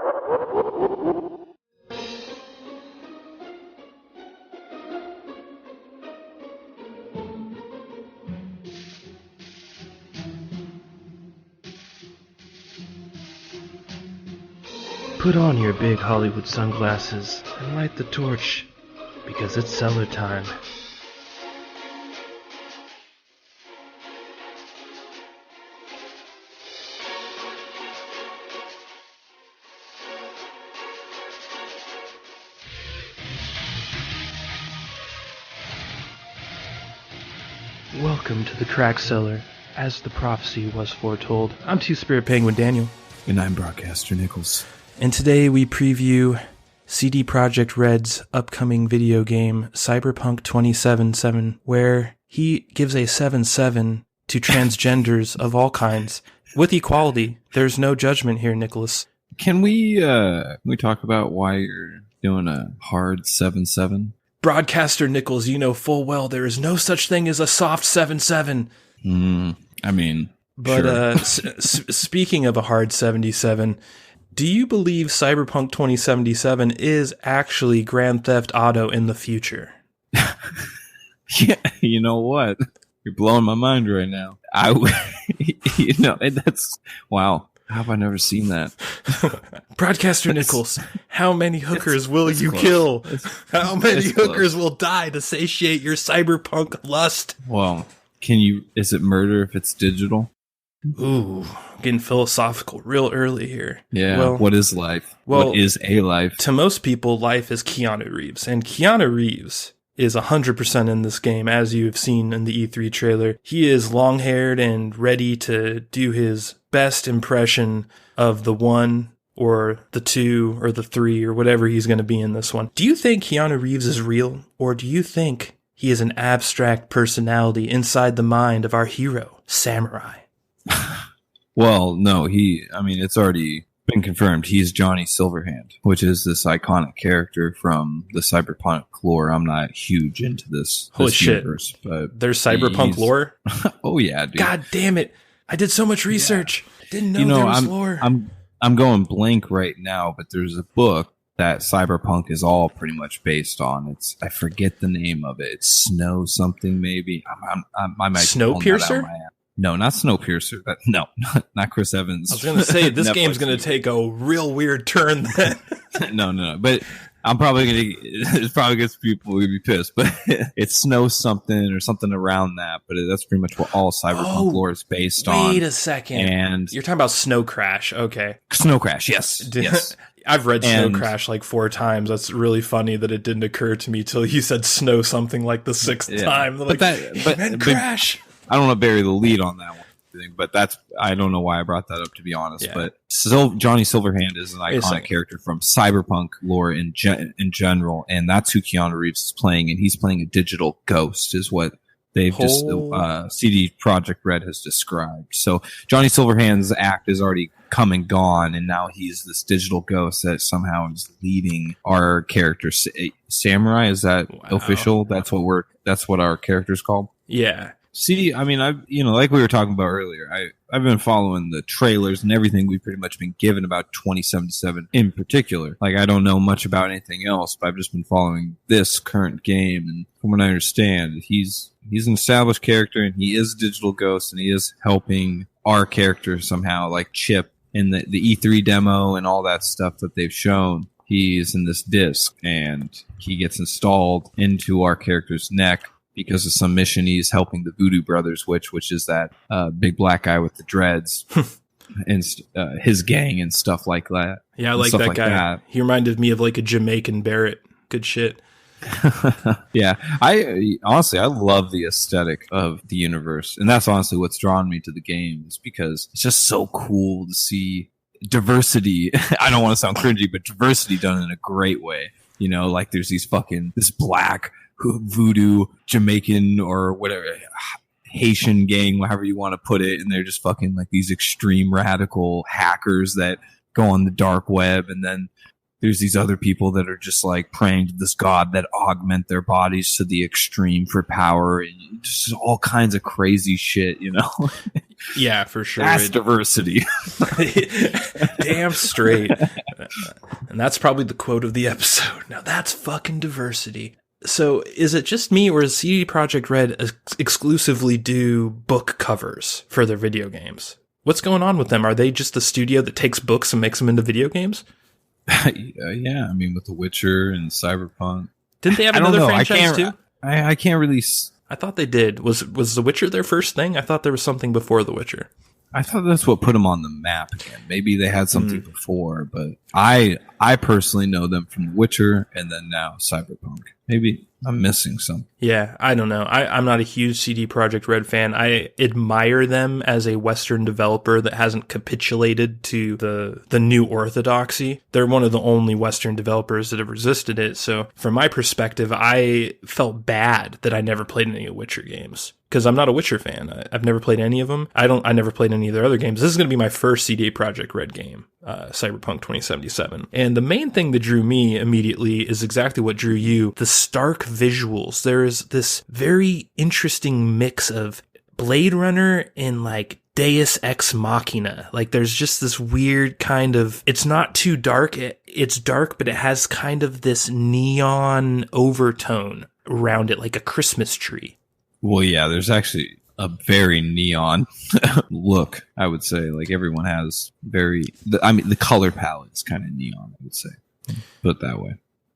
Put on your big Hollywood sunglasses and light the torch, because it's cellar time. Welcome to the Crack Cellar, as the prophecy was foretold. I'm Two-Spirit Penguin Daniel. And I'm Broadcaster Nickels. And today we preview CD PROJEKT RED's upcoming video game, Cyberpunk 2077, where he gives a 7/7 to transgenders of all kinds. With equality, there's no judgment here, Nicholas. Can we talk about why you're doing a hard 7/7? Broadcaster Nickels, you know full well there is no such thing as a soft 7/7. I mean, but sure. Speaking of a hard 77, do you believe Cyberpunk 2077 is actually Grand Theft Auto in the future? Yeah, you know what? You're blowing my mind right now. That's wow. How have I never seen that? Broadcaster Nickels, how many hookers will you kill? How many hookers will die to satiate your cyberpunk lust? Well, is it murder if it's digital? Ooh, getting philosophical real early here. Yeah, well, what is life? What is a life? To most people, life is Keanu Reeves. And Keanu Reeves is 100% in this game, as you have seen in the E3 trailer. He is long-haired and ready to do his best impression of the 1 or the 2 or the 3 or whatever he's going to be in this one. Do you think Keanu Reeves is real, or do you think he is an abstract personality inside the mind of our hero, Samurai? Well, no, it's already been confirmed. He's Johnny Silverhand, which is this iconic character from the Cyberpunk lore. I'm not huge into this universe, but there's Cyberpunk lore? Oh yeah, dude. God damn it. I did so much research. Yeah. Didn't know there was lore. I'm going blank right now, but there's a book that Cyberpunk is all pretty much based on. I forget the name of it. It's Snow something maybe. I might Snowpiercer? No, not Snowpiercer. No, not Chris Evans. I was going to say, this game's going to take a real weird turn then. No. But I'm probably going to... It's probably gets people will be pissed. But it's Snow something or something around that. But that's pretty much what all Cyberpunk lore is based on. Wait a second. And you're talking about Snow Crash. Okay. Snow Crash, yes. Yes. I've read Snow Crash like 4 times. That's really funny that it didn't occur to me till you said Snow something like the 6th time. But Crash... I don't want to bury the lead on that one, but I don't know why I brought that up, to be honest. Yeah. But Johnny Silverhand is an iconic character from Cyberpunk lore in general, and that's who Keanu Reeves is playing, and he's playing a digital ghost, is what they've CD PROJEKT RED has described. So Johnny Silverhand's act is already come and gone, and now he's this digital ghost that somehow is leading our character. Samurai, is that official? That's what our character's called? Yeah. See, I mean, like we were talking about earlier, I've been following the trailers and everything we've pretty much been given about 2077 in particular. Like, I don't know much about anything else, but I've just been following this current game. And from what I understand, he's an established character, and he is a digital ghost, and he is helping our character somehow, like Chip in the E3 demo and all that stuff that they've shown. He's in this disc, and he gets installed into our character's neck because of some mission he's helping the Voodoo Brothers, which is that big black guy with the dreads, and his gang and stuff like that. Yeah, I like that guy. He reminded me of like a Jamaican Barrett. Good shit. Yeah, I love the aesthetic of the universe, and that's honestly what's drawn me to the game, is because it's just so cool to see diversity. I don't want to sound cringy, but diversity done in a great way. You know, like there's this black voodoo Jamaican or whatever Haitian gang, however you want to put it, and they're just fucking like these extreme radical hackers that go on the dark web, and then there's these other people that are just like praying to this god that augment their bodies to the extreme for power, and just all kinds of crazy shit, you know. Yeah, for sure. That's diversity. Damn straight. And that's probably the quote of the episode. Now that's fucking diversity. So is it just me, or does CD Projekt Red exclusively do book covers for their video games? What's going on with them? Are they just the studio that takes books and makes them into video games? Yeah, I mean, with The Witcher and Cyberpunk. Didn't they have another franchise too? I can't really... I thought they did. Was The Witcher their first thing? I thought there was something before The Witcher. I thought that's what put them on the map again. Maybe they had something before, but I personally know them from The Witcher and then now Cyberpunk. Maybe I'm missing something. Yeah, I don't know. I'm not a huge CD Projekt Red fan. I admire them as a Western developer that hasn't capitulated to the new orthodoxy. They're one of the only Western developers that have resisted it. So from my perspective, I felt bad that I never played any Witcher games. Because I'm not a Witcher fan. I've never played any of them. I never played any of their other games. This is going to be my first CD Projekt Red game, Cyberpunk 2077. And the main thing that drew me immediately is exactly what drew you. The stark visuals. There is this very interesting mix of Blade Runner and like Deus Ex Machina. Like there's just this weird kind of, it's not too dark. It's dark, but it has kind of this neon overtone around it, like a Christmas tree. Well, yeah, there's actually a very neon look, I would say. Like everyone has the color palette is kind of neon, I would say. Put it that way.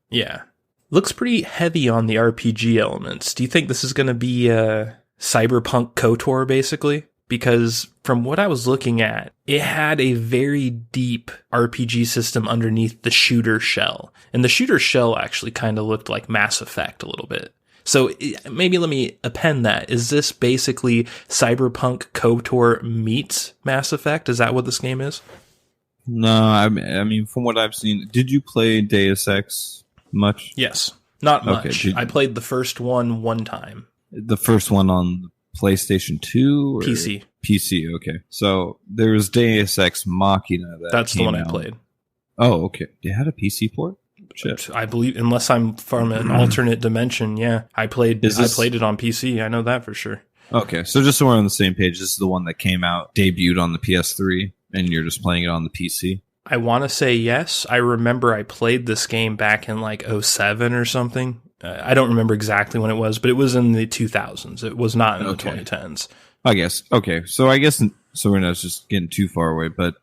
Yeah. Looks pretty heavy on the RPG elements. Do you think this is going to be a Cyberpunk KOTOR, basically? Because from what I was looking at, it had a very deep RPG system underneath the shooter shell. And the shooter shell actually kind of looked like Mass Effect a little bit. So maybe let me append that. Is this basically Cyberpunk KOTOR meets Mass Effect? Is that what this game is? No, I mean, from what I've seen, did you play Deus Ex much? Yes, not much. Okay, I played the first one time. The first one on PlayStation 2? Or PC. PC, okay. So there was Deus Ex Machina. That's the one I played. Oh, okay. You had a PC port? Shit. I believe, unless I'm from an alternate dimension, yeah. I played it on PC. I know that for sure. Okay, so just so we're on the same page, this is the one that came out, debuted on the PS3, and you're just playing it on the PC? I want to say yes. I remember I played this game back in like 2007 or something. I don't remember exactly when it was, but it was in the 2000s. It was not in the 2010s. I guess. Okay, so we're not just getting too far away, but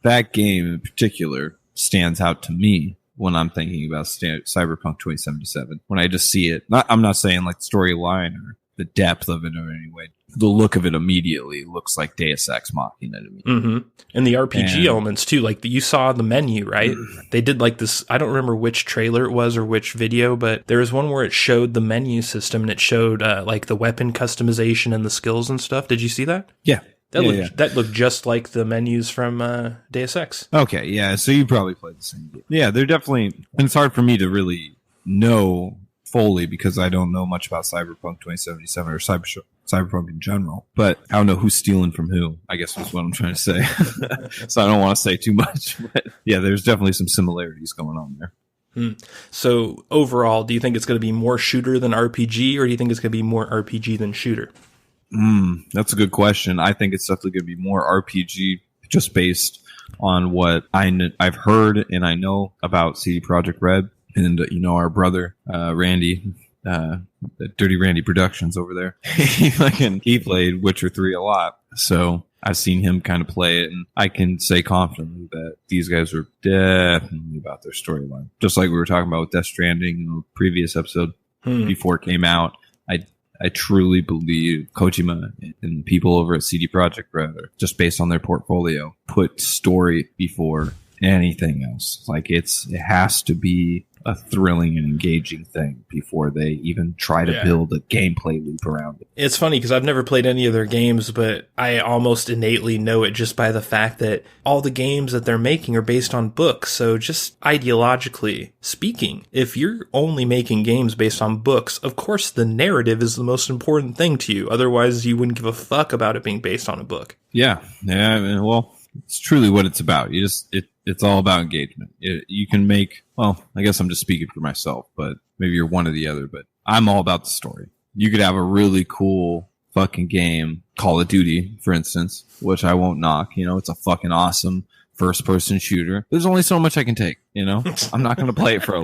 that game in particular stands out to me when I'm thinking about Cyberpunk 2077. When I just see it, I'm not saying like the storyline or the depth of it or any way. The look of it immediately looks like Deus Ex Machina to me. Mm-hmm. And the RPG elements too, like you saw the menu, right? They did like this, I don't remember which trailer it was or which video, but there was one where it showed the menu system and it showed like the weapon customization and the skills and stuff. Did you see that? Yeah. That looked just like the menus from Deus Ex. Okay, yeah, so you probably played the same game. Yeah, they're definitely... And it's hard for me to really know fully because I don't know much about Cyberpunk 2077 or Cyberpunk in general. But I don't know who's stealing from who, I guess is what I'm trying to say. So I don't want to say too much. But yeah, there's definitely some similarities going on there. So overall, do you think it's going to be more shooter than RPG, or do you think it's going to be more RPG than shooter? That's a good question. I think it's definitely going to be more RPG, just based on what I've heard and I know about CD Projekt Red, and our brother Randy, the Dirty Randy Productions over there. he played Witcher 3 a lot, so I've seen him kind of play it, and I can say confidently that these guys are definitely about their storyline, just like we were talking about with Death Stranding in the previous episode before it came out. I truly believe Kojima and the people over at CD Projekt Red, just based on their portfolio, put story before anything else. Like it has to be a thrilling and engaging thing before they even try to build a gameplay loop around it. It's funny because I've never played any of their games, but I almost innately know it just by the fact that all the games that they're making are based on books. So just ideologically speaking, if you're only making games based on books, of course the narrative is the most important thing to you. Otherwise, you wouldn't give a fuck about it being based on a book. Yeah. I mean, well, it's truly what it's about. It's all about engagement. You can make, well, I guess I'm just speaking for myself, but maybe you're one or the other, but I'm all about the story. You could have a really cool fucking game, Call of Duty, for instance, which I won't knock. It's a fucking awesome first person shooter. There's only so much I can take, you know? I'm not going to play it for a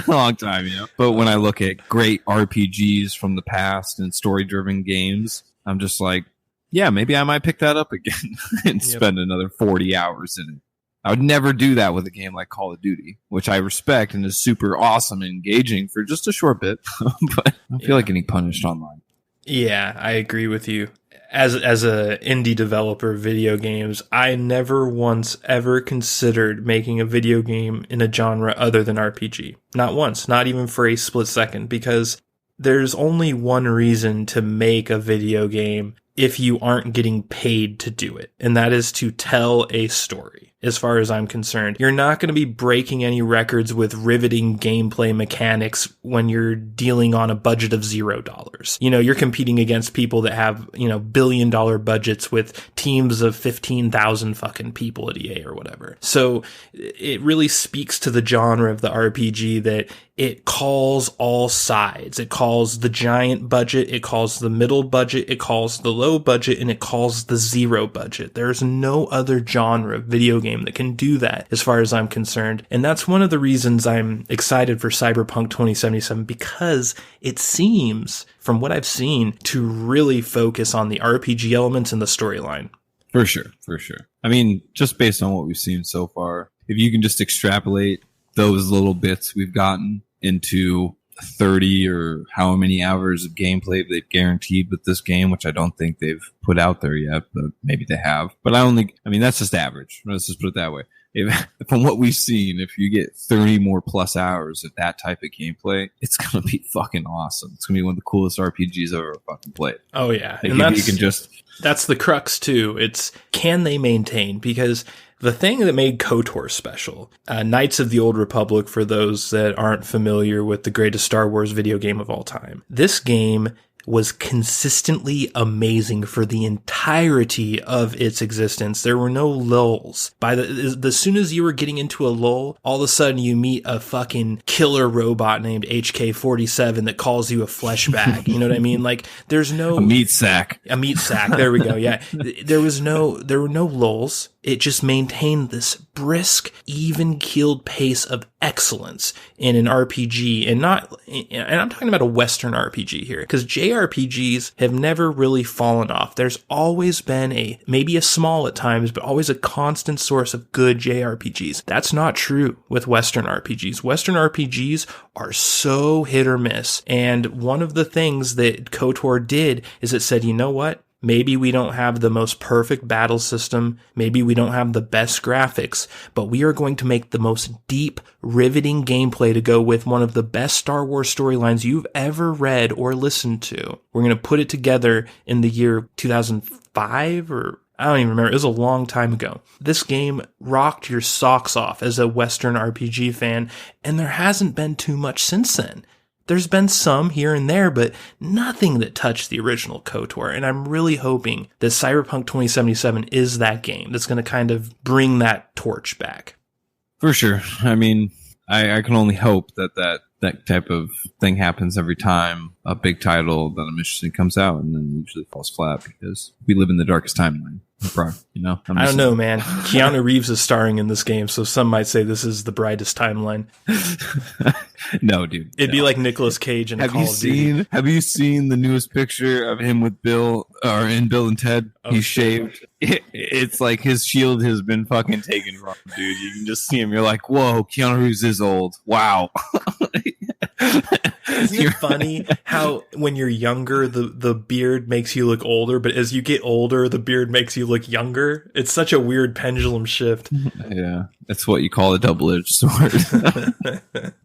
long time, you know? But when I look at great RPGs from the past and story driven games, I'm just like, yeah, maybe I might pick that up again and spend another 40 hours in it. I would never do that with a game like Call of Duty, which I respect and is super awesome and engaging for just a short bit, but I feel like getting punished online. Yeah, I agree with you. As a indie developer of video games, I never once ever considered making a video game in a genre other than RPG. Not once, not even for a split second, because there's only one reason to make a video game if you aren't getting paid to do it, and that is to tell a story. As far as I'm concerned, you're not going to be breaking any records with riveting gameplay mechanics when you're dealing on a budget of $0. You know, you're competing against people that have, you know, billion-dollar budgets with teams of 15,000 fucking people at EA or whatever. So it really speaks to the genre of the RPG that it calls all sides. It calls the giant budget, it calls the middle budget, it calls the low budget, and it calls the zero budget. There's no other genre of video game that can do that as far as I'm concerned. And that's one of the reasons I'm excited for Cyberpunk 2077, because it seems, from what I've seen, to really focus on the RPG elements and the storyline. For sure. I mean, just based on what we've seen so far, if you can just extrapolate those little bits we've gotten into 30 or how many hours of gameplay they've guaranteed with this game, which I don't think they've put out there yet, but maybe they have. But I mean, that's just average. Let's just put it that way. From what we've seen, if you get 30 more plus hours of that type of gameplay, it's going to be fucking awesome. It's going to be one of the coolest RPGs I've ever fucking played. Oh, yeah. Like, and that's the crux, too. It's, can they maintain? Because the thing that made KOTOR special, Knights of the Old Republic, for those that aren't familiar with the greatest Star Wars video game of all time, this game was consistently amazing for the entirety of its existence. There were no lulls. As soon as you were getting into a lull, all of a sudden you meet a fucking killer robot named HK-47 that calls you a flesh bag. You know what I mean? Like, there's no... A meat sack. There we go. Yeah. There were no lulls. It just maintained this brisk, even-keeled pace of excellence in an RPG, and I'm talking about a Western RPG here, because JRPGs have never really fallen off. There's always been maybe a small at times, but always a constant source of good JRPGs. That's not true with Western RPGs. Western RPGs are so hit or miss, and one of the things that KOTOR did is it said, you know what? Maybe we don't have the most perfect battle system. Maybe we don't have the best graphics, but we are going to make the most deep, riveting gameplay to go with one of the best Star Wars storylines you've ever read or listened to. We're going to put it together in the year 2005, or I don't even remember. It was a long time ago. This game rocked your socks off as a Western RPG fan, and there hasn't been too much since then. There's been some here and there, but nothing that touched the original KOTOR. And I'm really hoping that Cyberpunk 2077 is that game that's going to kind of bring that torch back. For sure. I mean, I can only hope that type of thing happens every time a big title that I'm interested in comes out, and then usually falls flat because we live in the darkest timeline. You know, I don't know, man. Keanu Reeves is starring in this game, so some might say this is the brightest timeline. No, dude. It'd be like Nicolas Cage in Call of Duty. Have you seen the newest picture of him with Bill and Ted? Oh, he's shaved. It's like his shield has been fucking taken from him, dude. You can just see him. You're like, whoa, Keanu Reeves is old. Wow. Isn't it funny how when you're younger, the beard makes you look older, but as you get older, the beard makes you look younger? It's such a weird pendulum shift. Yeah, that's what you call a double-edged sword.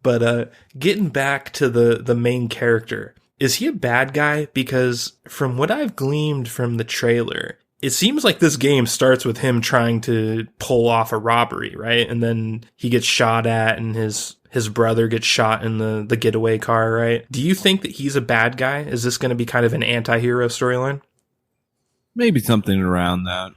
But getting back to the main character, is he a bad guy? Because from what I've gleaned from the trailer, it seems like this game starts with him trying to pull off a robbery, right? And then he gets shot at, and his brother gets shot in the getaway car, right? Do you think that he's a bad guy? Is this going to be kind of an anti-hero storyline? Maybe something around that.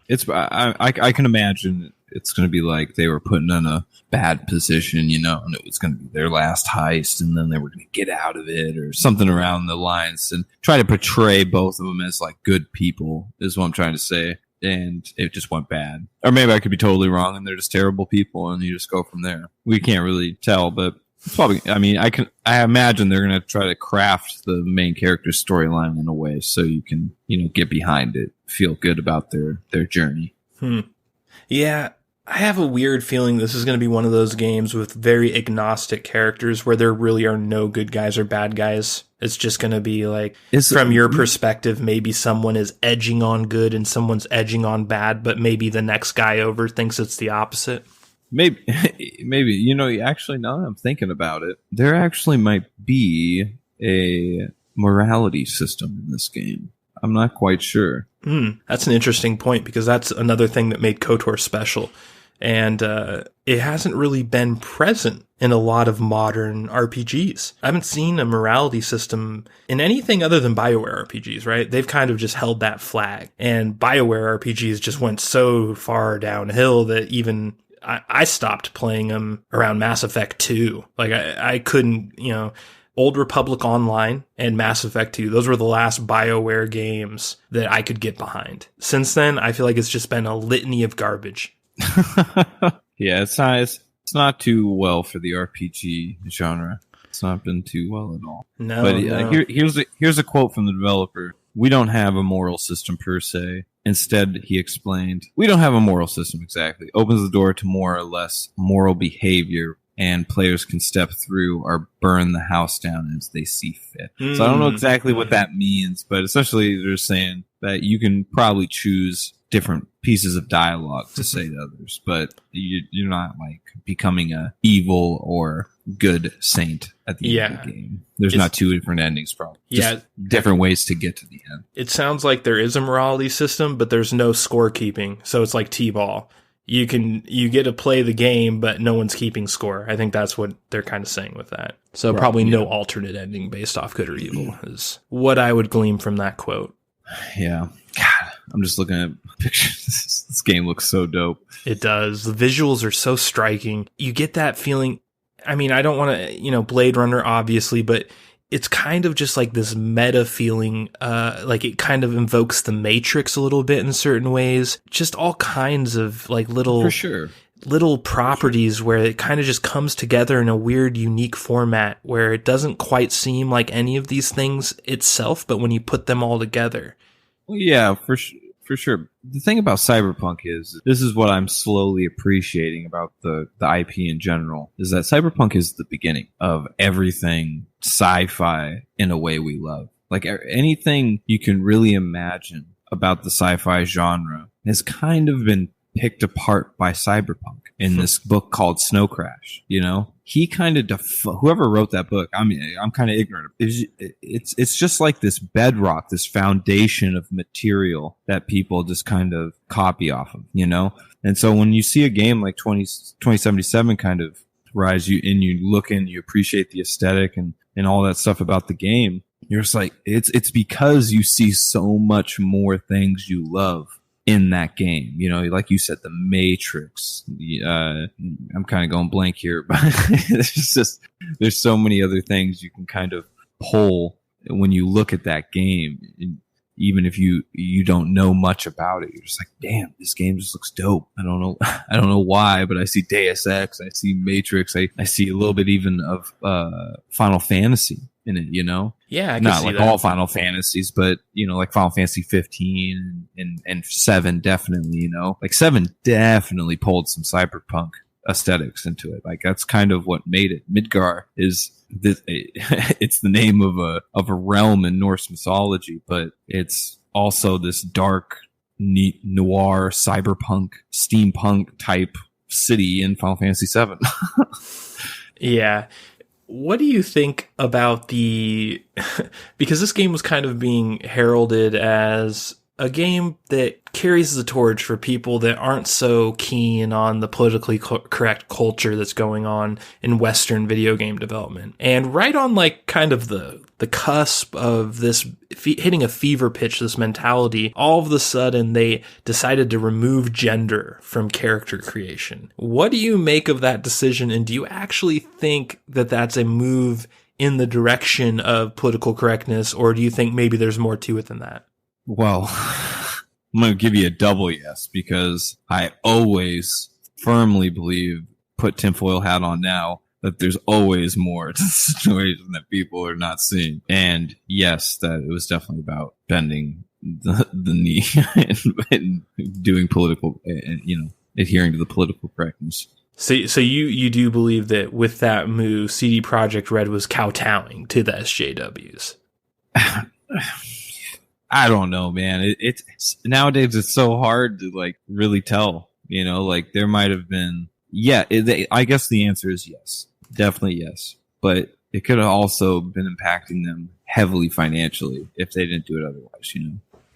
I can imagine it's going to be like they were put in a bad position, you know, and it was going to be their last heist, and then they were going to get out of it, or something around the lines, and try to portray both of them as like good people is what I'm trying to say. and it just went bad. Or maybe I could be totally wrong and they're just terrible people and you just go from there. We can't really tell, but it's probably, I mean, I imagine they're going to try to craft the main character's storyline in a way so you can, get behind it, feel good about their journey. Yeah. I have a weird feeling this is going to be one of those games with very agnostic characters where there really are no good guys or bad guys. It's just going to be like, from your perspective, maybe someone is edging on good and someone's edging on bad, but maybe the next guy over thinks it's the opposite. Maybe, actually, now that I'm thinking about it, there actually might be a morality system in this game. I'm not quite sure. That's an interesting point because that's another thing that made KOTOR special. And it hasn't really been present in a lot of modern RPGs. I haven't seen a morality system in anything other than BioWare RPGs, right? They've kind of just held that flag. And BioWare RPGs just went so far downhill that even I stopped playing them around Mass Effect 2. Like, I couldn't, Old Republic Online and Mass Effect 2, those were the last BioWare games that I could get behind. Since then, I feel like it's just been a litany of garbage. Yeah, it's not too well for the RPG genre. It's not been too well at all. No, but here's a quote from the developer. "We don't have a moral system per se. Instead," he explained, "we don't have a moral system exactly. Opens the door to more or less moral behavior, and players can step through or burn the house down as they see fit." So I don't know exactly what that means, but essentially they're saying that you can probably choose different pieces of dialogue to say to others, but you're not like becoming a evil or good saint at the end of the game. There's not two different endings, probably. Just different ways to get to the end. It sounds like there is a morality system, but there's no scorekeeping. So it's like T-ball. You get to play the game, but no one's keeping score. I think that's what they're kind of saying with that. So probably no alternate ending based off good or evil is what I would glean from that quote. Yeah. God, I'm just looking at pictures. This game looks so dope. It does. The visuals are so striking. You get that feeling. I mean, I don't want to, Blade Runner, obviously, but it's kind of just like this meta feeling. Like it kind of invokes the Matrix a little bit in certain ways. Just all kinds of like little, for sure, little properties where it kind of just comes together in a weird, unique format where it doesn't quite seem like any of these things itself, but when you put them all together. Well, yeah, for sure. The thing about Cyberpunk is, this is what I'm slowly appreciating about the IP in general, is that Cyberpunk is the beginning of everything sci-fi in a way we love. Like anything you can really imagine about the sci-fi genre has kind of been picked apart by Cyberpunk in this book called Snow Crash. He kind of whoever wrote that book. I mean, I'm kind of ignorant. It's just like this bedrock, this foundation of material that people just kind of copy off of, And so when you see a game like 2077 kind of rise, you look and you appreciate the aesthetic and all that stuff about the game. You're just like, it's because you see so much more things you love in that game, like you said, the Matrix. I'm kind of going blank here, but there's so many other things you can kind of pull when you look at that game. And even if you don't know much about it, you're just like, damn, this game just looks dope. I don't know why, but I see Deus Ex, I see Matrix, I see a little bit even of Final Fantasy in it, Yeah, I can not see like that. all Final Fantasies, but like Final Fantasy 15 and 7 definitely, like 7 definitely pulled some cyberpunk aesthetics into it. Like that's kind of what made it. Midgar is it's the name of a realm in Norse mythology, but it's also this dark noir cyberpunk steampunk type city in Final Fantasy 7. Yeah. What do you think about because this game was kind of being heralded as a game that carries the torch for people that aren't so keen on the politically correct culture that's going on in Western video game development. And right on like kind of the cusp of this hitting a fever pitch, this mentality, all of a sudden they decided to remove gender from character creation. What do you make of that decision? And do you actually think that that's a move in the direction of political correctness, or do you think maybe there's more to it than that? Well, I'm going to give you a double yes, because I always firmly believe, put tinfoil hat on now, that there's always more to the situation that people are not seeing. And yes, that it was definitely about bending the knee and doing political, adhering to the political correctness. So you do believe that with that move, CD Projekt Red was kowtowing to the SJWs? I don't know, man. It's nowadays it's so hard to like really tell. Like there might have been. Yeah, I guess the answer is yes, definitely yes. But it could have also been impacting them heavily financially if they didn't do it otherwise.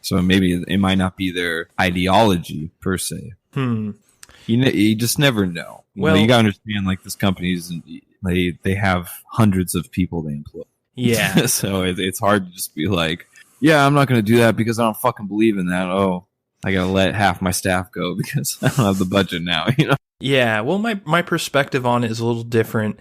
So maybe it might not be their ideology per se. You just never know. Well, you gotta understand, like, this company's they have hundreds of people they employ. Yeah. So it's hard to just be like, yeah, I'm not going to do that because I don't fucking believe in that. Oh, I got to let half my staff go because I don't have the budget now, Yeah, well, my perspective on it is a little different.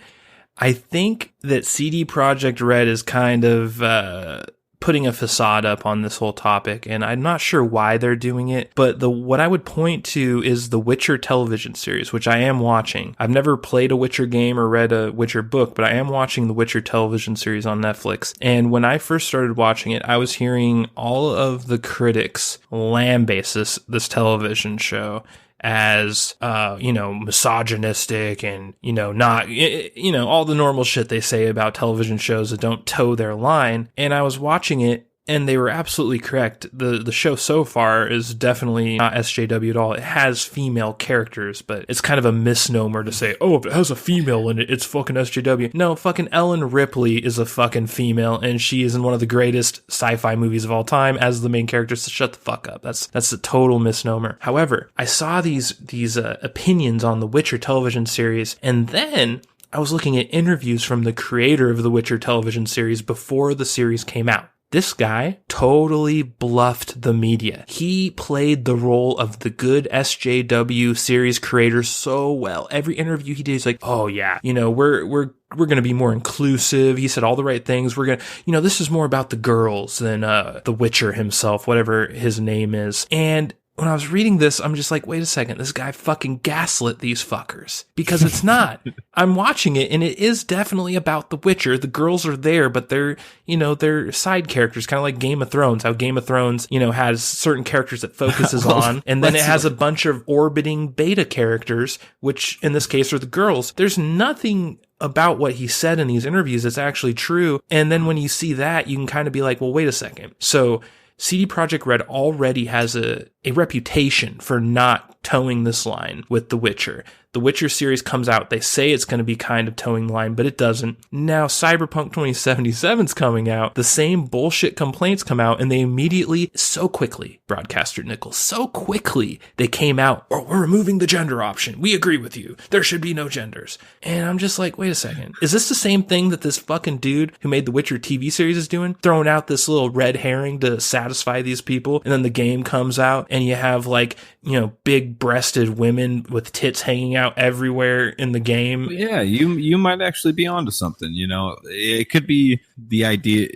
I think that CD Projekt Red is kind of putting a facade up on this whole topic, and I'm not sure why they're doing it, but what I would point to is the Witcher television series, which I am watching. I've never played a Witcher game or read a Witcher book, but I am watching the Witcher television series on Netflix. And when I first started watching it, I was hearing all of the critics lambaste this television show as, misogynistic and, not, all the normal shit they say about television shows that don't toe their line. And I was watching it, and they were absolutely correct. The show so far is definitely not SJW at all. It has female characters, but it's kind of a misnomer to say, oh, if it has a female in it, it's fucking SJW. No, fucking Ellen Ripley is a fucking female, and she is in one of the greatest sci-fi movies of all time as the main character, so shut the fuck up. That's a total misnomer. However, I saw these opinions on the Witcher television series, and then I was looking at interviews from the creator of the Witcher television series before the series came out. This guy totally bluffed the media. He played the role of the good SJW series creator so well. Every interview he did, he's like, oh yeah, we're going to be more inclusive. He said all the right things. We're going to, this is more about the girls than the Witcher himself, whatever his name is. And when I was reading this, I'm just like, wait a second, this guy fucking gaslit these fuckers. Because it's not. I'm watching it, and it is definitely about The Witcher. The girls are there, but they're side characters, kind of like Game of Thrones. How Game of Thrones, has certain characters it focuses on, and then it has a bunch of orbiting beta characters, which in this case are the girls. There's nothing about what he said in these interviews that's actually true. And then when you see that, you can kind of be like, well, wait a second. So CD Projekt Red already has a reputation for not towing this line with The Witcher. The Witcher series comes out. They say it's going to be kind of towing the line, but it doesn't. Now Cyberpunk 2077's coming out. The same bullshit complaints come out, and they immediately, so quickly, Broadcaster Nickels, so quickly, they came out, or we're removing the gender option. We agree with you. There should be no genders. And I'm just like, wait a second. Is this the same thing that this fucking dude who made the Witcher TV series is doing? Throwing out this little red herring to satisfy these people, and then the game comes out, and you have big-breasted women with tits hanging out everywhere in the game. Yeah, you might actually be onto something. It could be the idea.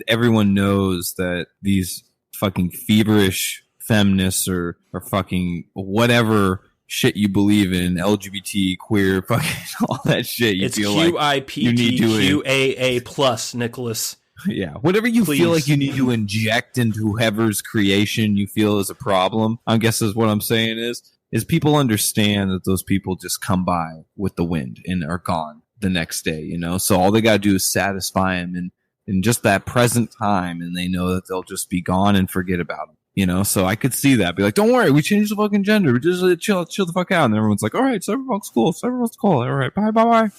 Everyone knows that these fucking feverish feminists or fucking whatever shit you believe in, LGBT, queer, fucking all that shit. You it's feel like you need to QIPTQAA plus, Nicholas. Yeah, whatever you Please. feel like you need to inject into whoever's creation you feel is a problem, I guess is what I'm saying is people understand that those people just come by with the wind and are gone the next day, So all they got to do is satisfy them in just that present time, and they know that they'll just be gone and forget about them. So I could see that. Be like, don't worry, we changed the fucking gender. We just chill the fuck out. And everyone's like, all right, Cyberpunk's cool. All right, bye.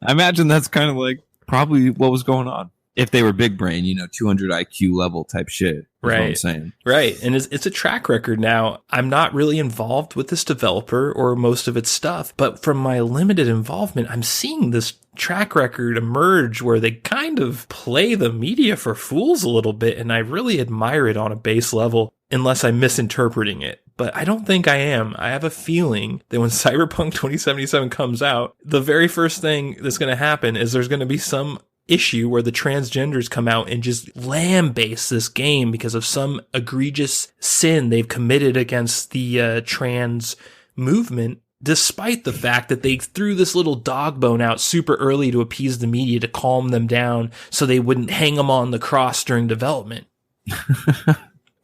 I imagine that's kind of like probably what was going on. If they were big brain, 200 IQ level type shit. Right. What I'm saying. Right. And it's a track record now. I'm not really involved with this developer or most of its stuff, but from my limited involvement, I'm seeing this track record emerge where they kind of play the media for fools a little bit. And I really admire it on a base level, unless I'm misinterpreting it. But I don't think I am. I have a feeling that when Cyberpunk 2077 comes out, the very first thing that's going to happen is there's going to be some issue where the transgenders come out and just lambaste this game because of some egregious sin they've committed against the trans movement, despite the fact that they threw this little dog bone out super early to appease the media to calm them down so they wouldn't hang them on the cross during development.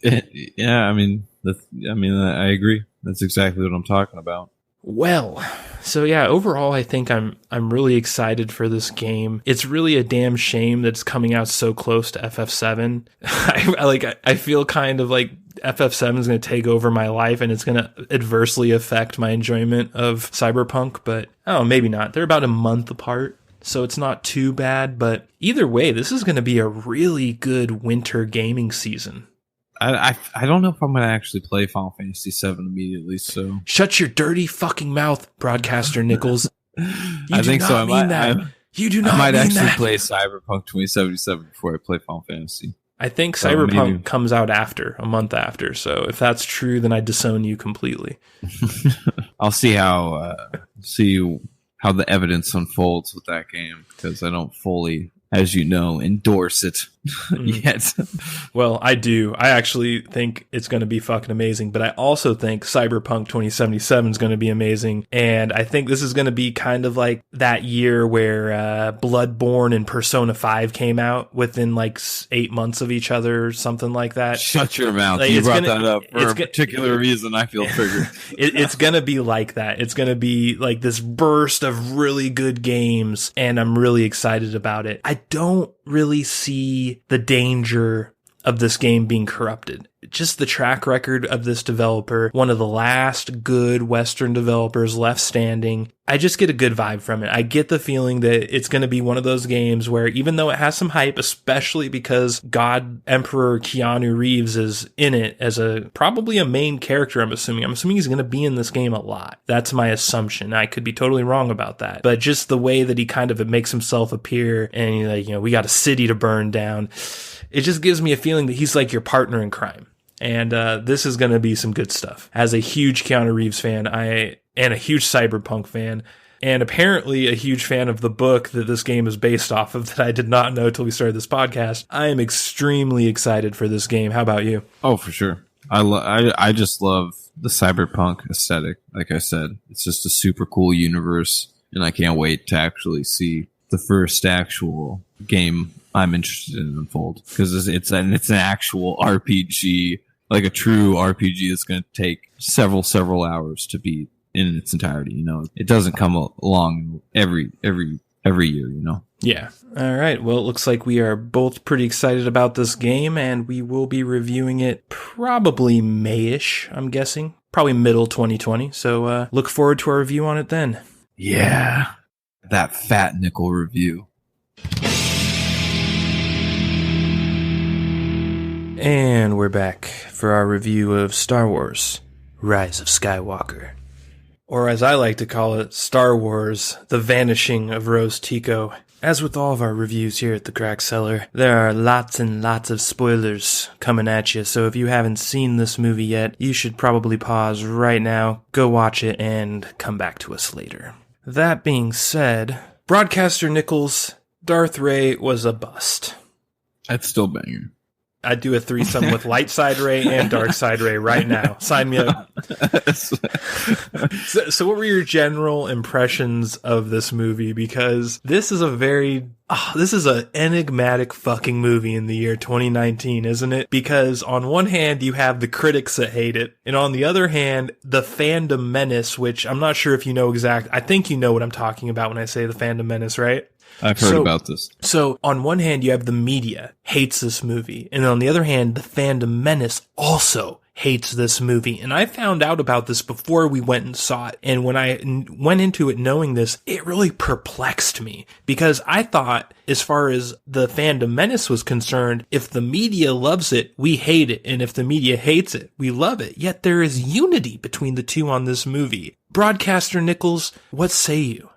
Yeah, I mean, I agree. That's exactly what I'm talking about. Well, so yeah, overall, I think I'm really excited for this game. It's really a damn shame that it's coming out so close to FF7. I feel kind of like FF7 is going to take over my life and it's going to adversely affect my enjoyment of Cyberpunk, but oh, maybe not. They're about a month apart, so it's not too bad. But either way, this is going to be a really good winter gaming season. I don't know if I'm going to actually play Final Fantasy VII immediately, so... Shut your dirty fucking mouth, Broadcaster Nickels. I think so. You do not I might mean actually that. play Cyberpunk 2077 before I play Final Fantasy. I think Cyberpunk comes out a month after, so if that's true, then I disown you completely. I'll see how the evidence unfolds with that game, because I don't fully, as you know, endorse it yet. Well, I do. I actually think it's going to be fucking amazing, but I also think Cyberpunk 2077 is going to be amazing, and I think this is going to be kind of like that year where Bloodborne and Persona 5 came out within like 8 months of each other or something like that. Shut your mouth. Like, you brought that up for a particular reason. I feel triggered. It's going to be like that. It's going to be like this burst of really good games, and I'm really excited about it. I don't really see the danger of this game being corrupted. Just the track record of this developer, one of the last good Western developers left standing. I just get a good vibe from it. I get the feeling that it's going to be one of those games where, even though it has some hype, especially because God Emperor Keanu Reeves is in it as probably a main character, I'm assuming he's going to be in this game a lot. That's my assumption. I could be totally wrong about that. But just the way that he kind of makes himself appear and we got a city to burn down, it just gives me a feeling that he's like your partner in crime. And this is going to be some good stuff. As a huge Keanu Reeves fan, and a huge Cyberpunk fan, and apparently a huge fan of the book that this game is based off of that I did not know till we started this podcast, I am extremely excited for this game. How about you? Oh, for sure. I just love the Cyberpunk aesthetic. Like I said, it's just a super cool universe, and I can't wait to actually see the first actual game I'm interested in unfold, because it's an actual RPG, like a true RPG that's going to take several hours to beat in its entirety. It doesn't come along every year. Yeah. All right. Well, it looks like we are both pretty excited about this game, and we will be reviewing it probably May-ish, I'm guessing, probably middle 2020. So look forward to our review on it then. Yeah, that fat nickel review. And we're back for our review of Star Wars: Rise of Skywalker. Or as I like to call it, Star Wars: The Vanishing of Rose Tico. As with all of our reviews here at the Crack Cellar, there are lots and lots of spoilers coming at you, so if you haven't seen this movie yet, you should probably pause right now, go watch it, and come back to us later. That being said, Broadcaster Nickels, Darth Ray was a bust. That's still banging. I'd do a threesome with Light Side Ray and Dark Side Ray right now. Sign me up. So what were your general impressions of this movie? Because this is an enigmatic fucking movie in the year 2019, isn't it? Because on one hand, you have the critics that hate it, and on the other hand, the fandom menace, which I'm not sure if you know I think you know what I'm talking about when I say the fandom menace, right? I've heard about this. So on one hand, you have the media hates this movie. And on the other hand, the fandom menace also hates this movie. And I found out about this before we went and saw it. And when I went into it knowing this, it really perplexed me, because I thought, as far as the fandom menace was concerned, if the media loves it, we hate it. And if the media hates it, we love it. Yet there is unity between the two on this movie. Broadcaster Nickels, what say you?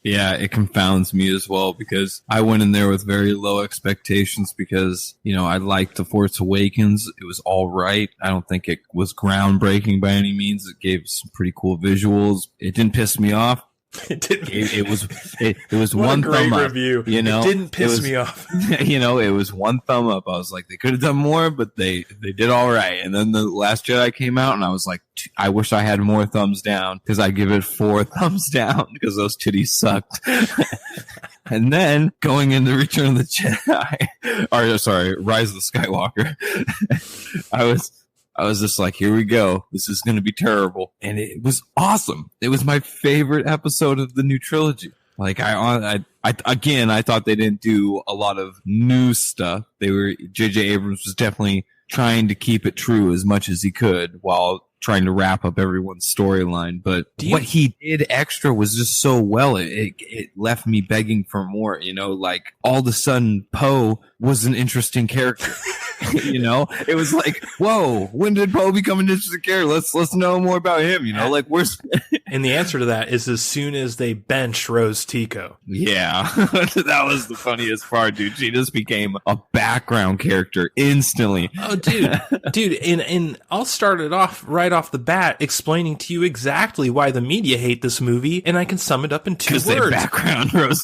Yeah, it confounds me as well, because I went in there with very low expectations because, I liked The Force Awakens. It was all right. I don't think it was groundbreaking by any means. It gave some pretty cool visuals. It didn't piss me off. It was What one a great thumb up. review. You know, it didn't piss me off. You know, it was one thumb up. I was like, they could have done more, but they did all right. And then the Last Jedi came out, and I was like, I wish I had more thumbs down, because I give it 4 thumbs down because those titties sucked. And then going into Return of the Jedi, or sorry, Rise of the Skywalker, I was just like, here we go. This is going to be terrible. And it was awesome. It was my favorite episode of the new trilogy. Like, I thought they didn't do a lot of new stuff. J.J. Abrams was definitely trying to keep it true as much as he could while trying to wrap up everyone's storyline. But what he did extra was just so well. It left me begging for more, you know, like all of a sudden Poe was an interesting character. You know, it was like, whoa, when did Poe become an interesting character? Let's know more about him. You know, like where's and the answer to that is as soon as they benched Rose Tico. Yeah, that was the funniest part, dude. She just became a background character instantly. Oh, dude, and I'll start it off right off the bat explaining to you exactly why the media hate this movie, and I can sum it up in 2 words. Because they background Rose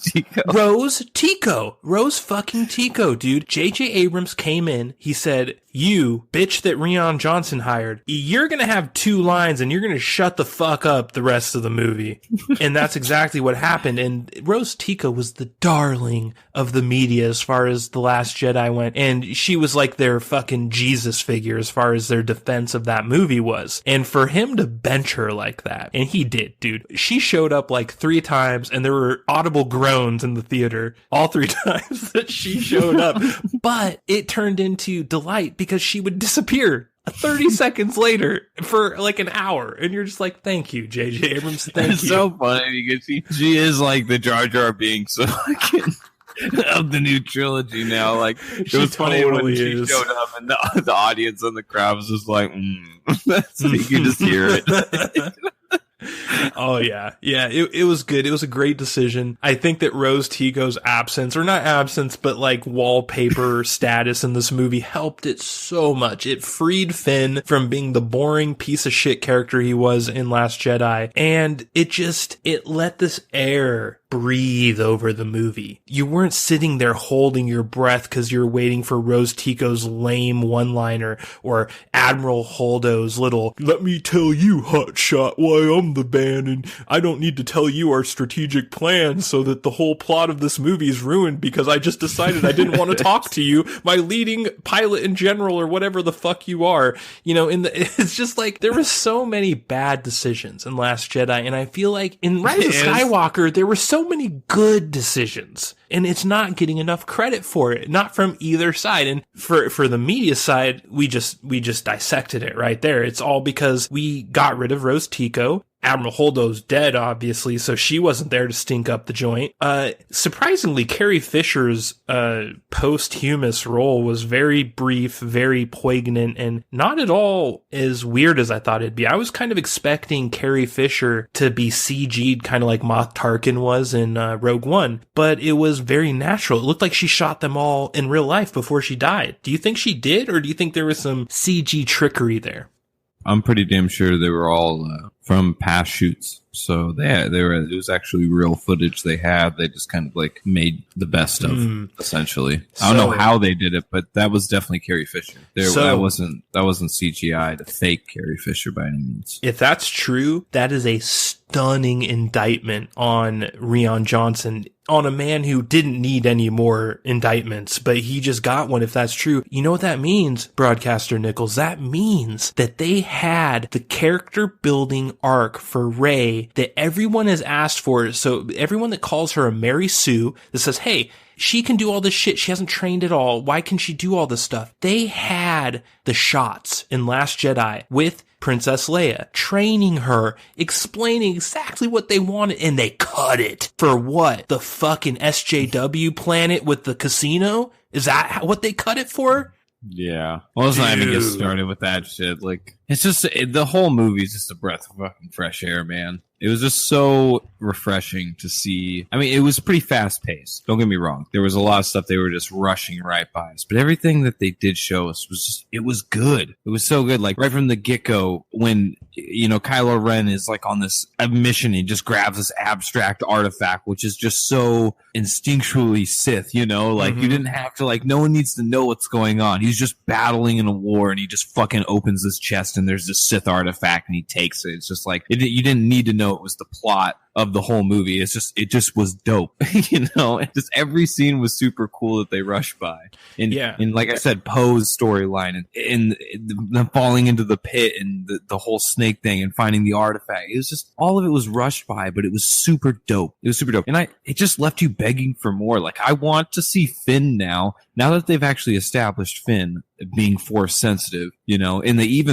Tico. Rose fucking Tico, dude. J.J. Abrams came in. He said, you, bitch that Rian Johnson hired, you're going to have 2 lines and you're going to shut the fuck up the rest of the movie. And that's exactly what happened. And Rose Tico was the darling of the media as far as The Last Jedi went. And she was like their fucking Jesus figure as far as their defense of that movie was. And for him to bench her like that, and he did, dude. She showed up like 3 times and there were audible groans in the theater all 3 times that she showed up. But it turned into delight because she would disappear 30 seconds later for like an hour, and you're just like, thank you, J.J. Abrams, thank you. It's so funny because she is like the Jar Jar Binks of the new trilogy now. Like, it was funny when she showed up and the audience and the crowd was just like, so you can just hear it. Oh yeah. It was good. It was a great decision. I think that Rose Tico's absence, or not absence, but like wallpaper status in this movie helped it so much. It freed Finn from being the boring piece of shit character he was in Last Jedi, and it let this air breathe over the movie. You weren't sitting there holding your breath because you're waiting for Rose Tico's lame one-liner or Admiral Holdo's little, let me tell you, hotshot, why I'm the band, and I don't need to tell you our strategic plan so that the whole plot of this movie is ruined because I just decided I didn't want to talk to you, my leading pilot in general, or whatever the fuck you are. You know, it's just like, there were so many bad decisions in Last Jedi, and I feel like in Rise of Skywalker, there were so many good decisions, and it's not getting enough credit for it, not from either side. And for the media side, we just dissected it right there. It's all because we got rid of Rose Tico. Admiral Holdo's dead, obviously, so she wasn't there to stink up the joint. Surprisingly, Carrie Fisher's posthumous role was very brief, very poignant, and not at all as weird as I thought it'd be. I was kind of expecting Carrie Fisher to be CG'd, kind of like Moff Tarkin was in Rogue One, but it was very natural. It looked like she shot them all in real life before she died. Do you think she did, or do you think there was some CG trickery there? I'm pretty damn sure they were all from past shoots. So it was actually real footage they had. They just kind of like made the best of, essentially. I don't know how they did it, but that was definitely Carrie Fisher. That wasn't CGI to fake Carrie Fisher by any means. If that's true, that is a stunning indictment on Rian Johnson, on a man who didn't need any more indictments, but he just got one. If that's true, you know what that means, Broadcaster Nickels? That means that they had the character building arc for Rey that everyone has asked for. So everyone that calls her a Mary Sue, that says, hey, she can do all this shit. She hasn't trained at all. Why can she do all this stuff? They had the shots in Last Jedi with Princess Leia, training her, explaining exactly what they wanted, and they cut it for what? The fucking SJW planet with the casino? Is that what they cut it for? Yeah. Well, let's not even get started with that shit. Like, It's just the whole movie is just a breath of fucking fresh air, man. It was just so refreshing to see. I mean, it was pretty fast paced. Don't get me wrong. There was a lot of stuff they were just rushing right by us. But everything that they did show us was just, it was good. It was so good. Like right from the get-go, when, you know, Kylo Ren is like on this mission, he just grabs this abstract artifact, which is just so instinctually Sith, you know? Like you didn't have to, like, no one needs to know what's going on. He's just battling in a war and he just fucking opens his chest and there's this Sith artifact and he takes it. It's just like, you didn't need to know it was the plot of the whole movie. It just was dope. You know, just every scene was super cool that they rushed by. And like I said, Poe's storyline and them falling into the pit and the whole snake thing and finding the artifact. It was just, all of it was rushed by, but it was super dope. It was super dope. And it just left you begging for more. Like, I want to see Finn now that they've actually established Finn being force sensitive, you know, and they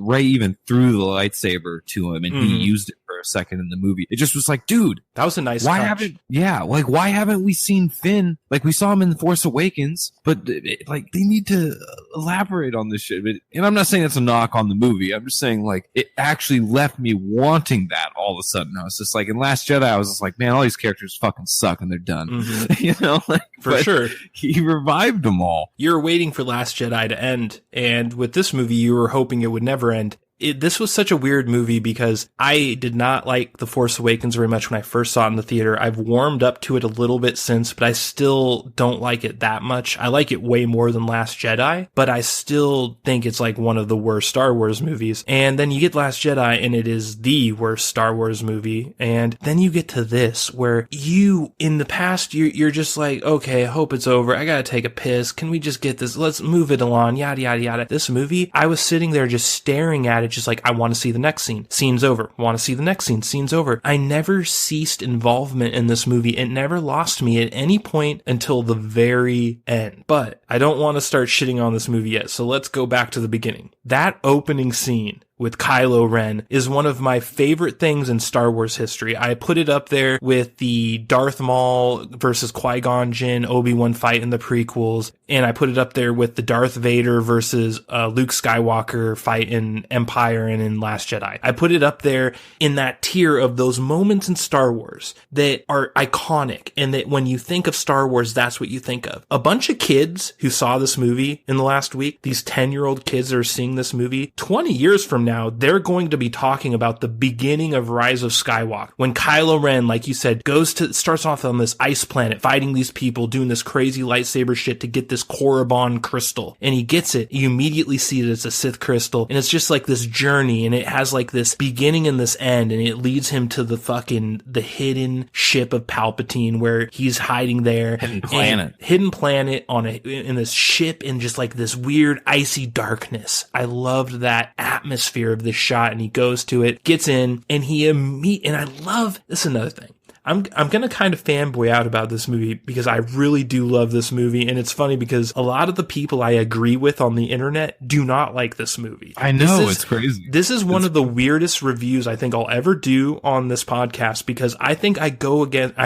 Rey even threw the lightsaber to him and he used it for a second in the movie. It just was like, dude, that was a nice touch. Why haven't we seen Finn? Like, we saw him in The Force Awakens, but like, they need to elaborate on this shit. And I'm not saying that's a knock on the movie. I'm just saying, like, it actually left me wanting that all of a sudden. I was just like, in Last Jedi, I was just like, man, all these characters fucking suck and they're done. You know, like, for sure. He revived them all. You're waiting for Last Jedi to end, and with this movie, you were hoping it would never end. This was such a weird movie because I did not like The Force Awakens very much when I first saw it in the theater. I've warmed up to it a little bit since, but I still don't like it that much. I like it way more than Last Jedi, but I still think it's like one of the worst Star Wars movies. And then you get Last Jedi and it is the worst Star Wars movie. And then you get to this where in the past, you're just like, okay, I hope it's over. I gotta take a piss. Can we just get this? Let's move it along. Yada, yada, yada. This movie, I was sitting there just staring at it, just like, I want to see the next scene. Scene's over. Want to see the next scene. Scene's over. I never ceased involvement in this movie. It never lost me at any point until the very end. But I don't want to start shitting on this movie yet, so let's go back to the beginning. That opening scene with Kylo Ren is one of my favorite things in Star Wars history. I put it up there with the Darth Maul versus Qui-Gon Jinn Obi-Wan fight in the prequels, and I put it up there with the Darth Vader versus Luke Skywalker fight in Empire and in Last Jedi. I put it up there in that tier of those moments in Star Wars that are iconic, and that when you think of Star Wars, that's what you think of. A bunch of kids who saw this movie in the last week, these 10-year-old kids that are seeing this movie, 20 years from now, they're going to be talking about the beginning of Rise of Skywalker. When Kylo Ren, like you said, starts off on this ice planet, fighting these people, doing this crazy lightsaber shit to get this Korriban crystal. And he gets it. You immediately see it as a Sith crystal. And it's just like this journey, and it has like this beginning and this end, and it leads him to the hidden ship of Palpatine where he's hiding there. Hidden planet in this ship in just like this weird icy darkness. I loved that atmosphere of this shot, and he goes to it, gets in, and and I love, this is another thing. I'm going to kind of fanboy out about this movie because I really do love this movie. And it's funny because a lot of the people I agree with on the internet do not like this movie. I know, it's crazy. This is one of the weirdest reviews I think I'll ever do on this podcast because I think I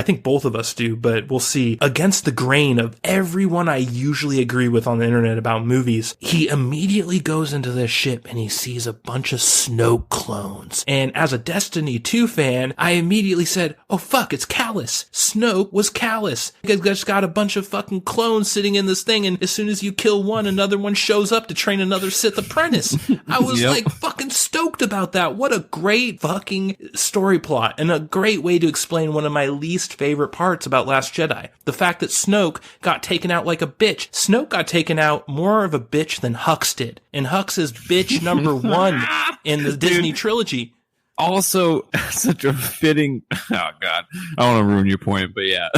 think both of us do, but we'll see, against the grain of everyone I usually agree with on the internet about movies. He immediately goes into this ship and he sees a bunch of Snoke clones. And as a Destiny 2 fan, I immediately said, oh fuck, it's Callus. Snoke was Callus. You guys just got a bunch of fucking clones sitting in this thing, and as soon as you kill one, another one shows up to train another Sith apprentice. I was like fucking stoked about that. What a great fucking story plot, and a great way to explain one of my least favorite parts about Last Jedi. The fact that Snoke got taken out like a bitch. Snoke got taken out more of a bitch than Hux did. And Hux is bitch number 1 in the Disney trilogy. Also, such a fitting. Oh God, I don't want to ruin your point, but yeah,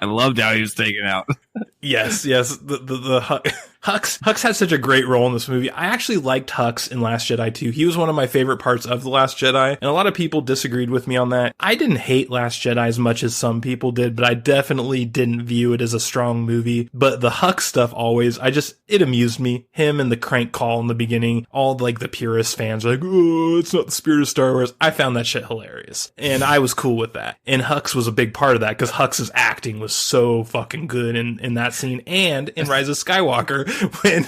I loved how he was taken out. Yes. The Hux had such a great role in this movie. I actually liked Hux in Last Jedi too. He was one of my favorite parts of The Last Jedi, and a lot of people disagreed with me on that. I didn't hate Last Jedi as much as some people did, but I definitely didn't view it as a strong movie. But the Hux stuff it amused me. Him and the crank call in the beginning, all like the purist fans are like, oh, it's not the spirit screw Star Wars. I found that shit hilarious. And I was cool with that. And Hux was a big part of that because Hux's acting was so fucking good in that scene and in Rise of Skywalker when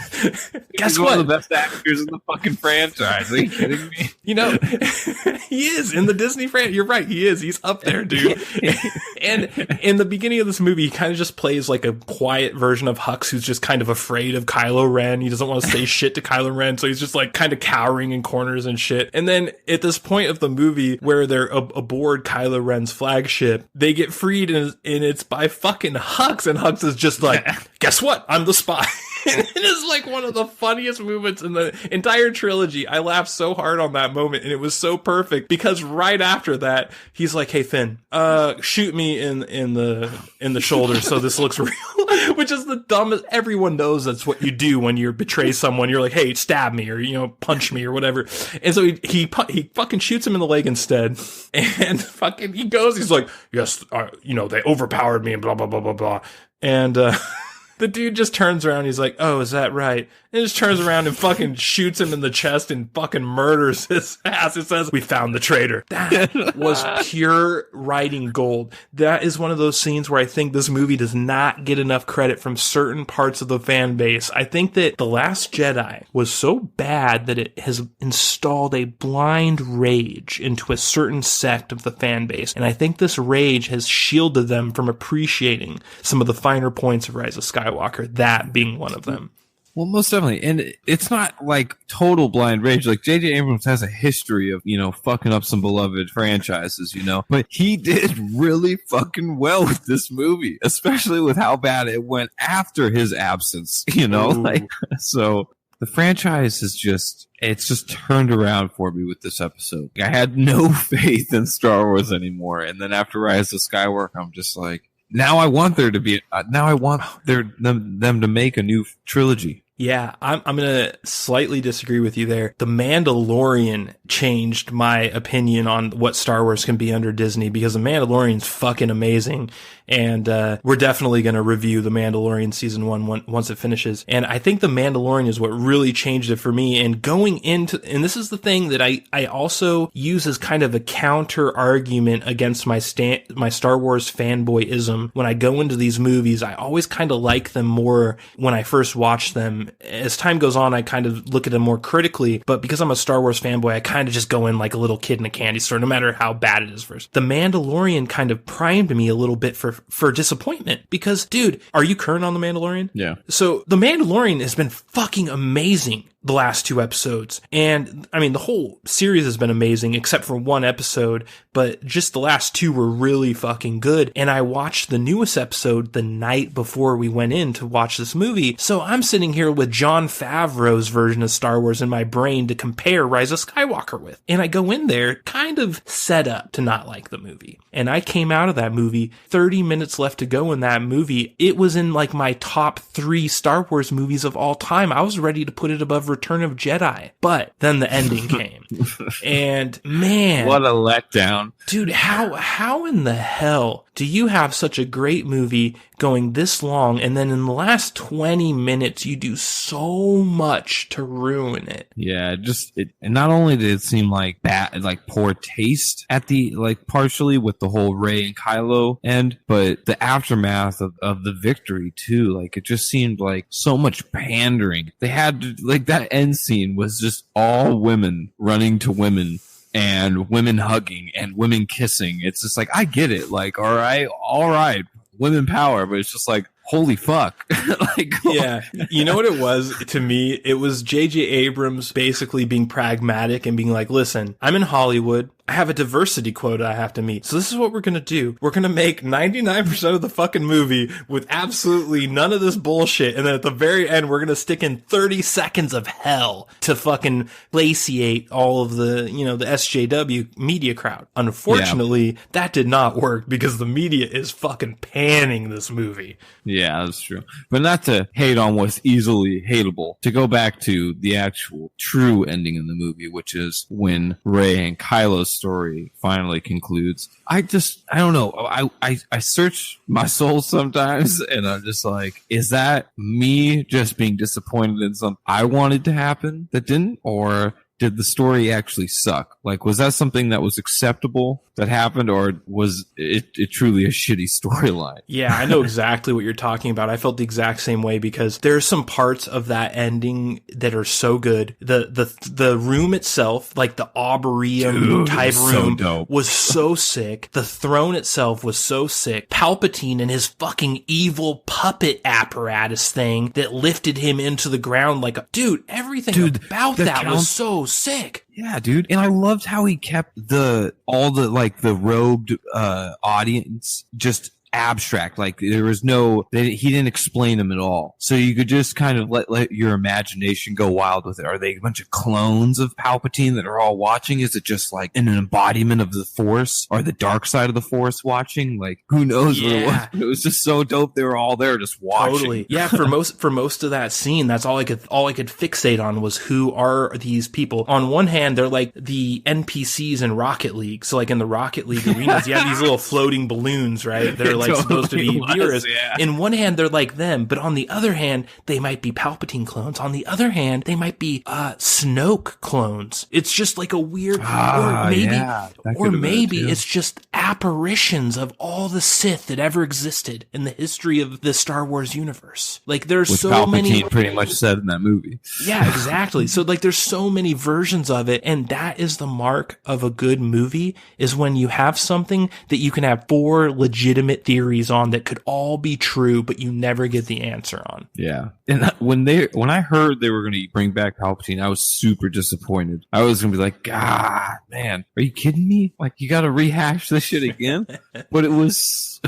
guess what? One of the best actors in the fucking franchise. Are you kidding me? You know, he is in the Disney franchise. You're right. He is. He's up there, dude. And in the beginning of this movie, he kind of just plays like a quiet version of Hux who's just kind of afraid of Kylo Ren. He doesn't want to say shit to Kylo Ren. So he's just like kind of cowering in corners and shit. And then at this point of the movie where they're aboard Kylo Ren's flagship, they get freed and it's by fucking Hux. And Hux is just like, guess what? I'm the spy. It is like one of the funniest moments in the entire trilogy. I laughed so hard on that moment, and it was so perfect because right after that, he's like, "Hey Finn, shoot me in the shoulder so this looks real," which is the dumbest. Everyone knows that's what you do when you betray someone. You're like, "Hey, stab me," or punch me or whatever. And so he fucking shoots him in the leg instead, and fucking he goes. He's like, "Yes, they overpowered me," and blah blah blah blah blah, and. The dude just turns around. He's like, "Oh, is that right?" And just turns around and fucking shoots him in the chest and fucking murders his ass. It says, "We found the traitor." That was pure writing gold. That is one of those scenes where I think this movie does not get enough credit from certain parts of the fan base. I think that The Last Jedi was so bad that it has installed a blind rage into a certain sect of the fan base. And I think this rage has shielded them from appreciating some of the finer points of Rise of Skywalker, that being one of them. Well, most definitely. And it's not like total blind rage. Like J.J. Abrams has a history of, fucking up some beloved franchises, but he did really fucking well with this movie, especially with how bad it went after his absence, so the franchise is it's just turned around for me with this episode. I had no faith in Star Wars anymore. And then after Rise of Skywalker, I'm just like, now I want there to be, them to make a new trilogy. Yeah, I'm going to slightly disagree with you there. The Mandalorian changed my opinion on what Star Wars can be under Disney because The Mandalorian's fucking amazing. And we're definitely going to review The Mandalorian season 1 once it finishes. And I think The Mandalorian is what really changed it for me. And and this is the thing that I also use as kind of a counter argument against my Star Wars fanboyism. When I go into these movies, I always kind of like them more when I first watch them. As time goes on, I kind of look at them more critically, but because I'm a Star Wars fanboy, I kind of just go in like a little kid in a candy store, no matter how bad it is first. The Mandalorian kind of primed me a little bit for disappointment because, dude, are you current on The Mandalorian? Yeah. So The Mandalorian has been fucking amazing the last 2 episodes. And I mean, the whole series has been amazing except for 1 episode, but just the last 2 were really fucking good. And I watched the newest episode the night before we went in to watch this movie. So I'm sitting here with Jon Favreau's version of Star Wars in my brain to compare Rise of Skywalker with. And I go in there kind of set up to not like the movie. And I came out of that movie, 30 minutes left to go in that movie. It was in like my top 3 Star Wars movies of all time. I was ready to put it above Return of Jedi, but then the ending came. And man, what a letdown. Dude, how in the hell do you have such a great movie going this long, and then in the last 20 minutes you do so much to ruin it? Yeah, and not only did it seem like bad, like poor taste at the, like, partially with the whole Rey and Kylo end, but the aftermath of the victory too. Like, it just seemed like so much pandering. They had to, like, that end scene was just all women running to women and women hugging and women kissing. It's just like, I get it. Like, all right, women power, but it's just like, holy fuck. Like, yeah. You know what it was to me? It was J.J. Abrams basically being pragmatic and being like, listen, I'm in Hollywood. I have a diversity quota I have to meet. So this is what we're going to do. We're going to make 99% of the fucking movie with absolutely none of this bullshit. And then at the very end, we're going to stick in 30 seconds of hell to fucking glaciate all of the, the SJW media crowd. Unfortunately, that did not work because the media is fucking panning this movie. Yeah, that's true. But not to hate on what's easily hateable, to go back to the actual true ending in the movie, which is when Rey and Kylo's story finally concludes. I don't know. I search my soul sometimes and I'm just like, is that me just being disappointed in something I wanted to happen that didn't? Or did the story actually suck? Like, was that something that was acceptable that happened, or was it truly a shitty storyline? Yeah, I know exactly what you're talking about. I felt the exact same way because there's some parts of that ending that are so good. The room itself, like the Arboretum type room, was so sick. The throne itself was so sick. Palpatine and his fucking evil puppet apparatus thing that lifted him into the ground like a dude. Everything about that was so sick. Yeah, dude. And I loved how he kept all the robed audience just abstract. Like there was he didn't explain them at all. So you could just kind of let your imagination go wild with it. Are they a bunch of clones of Palpatine that are all watching? Is it just like an embodiment of the Force or the dark side of the Force watching? Like who knows what it was? It was just so dope. They were all there just watching. Totally. Yeah, for most of that scene, that's all I could fixate on was who are these people. On one hand, they're like the NPCs in Rocket League. So like in the Rocket League arenas, you have these little floating balloons, right? They're like supposed to be viewers. Yeah. In one hand, they're like them, but on the other hand, they might be Palpatine clones. On the other hand, they might be Snoke clones. It's just like a weird, or maybe it's just apparitions of all the Sith that ever existed in the history of the Star Wars universe. Like there's which so Palpatine many. Pretty much said in that movie. Yeah, exactly. So like there's so many versions of it, and that is the mark of a good movie, is when you have something that you can have 4 legitimate theories on that could all be true, but you never get the answer on. Yeah. And when I heard they were going to bring back Palpatine, I was super disappointed. I was going to be like, God, man, are you kidding me? Like you got to rehash this shit again? But it was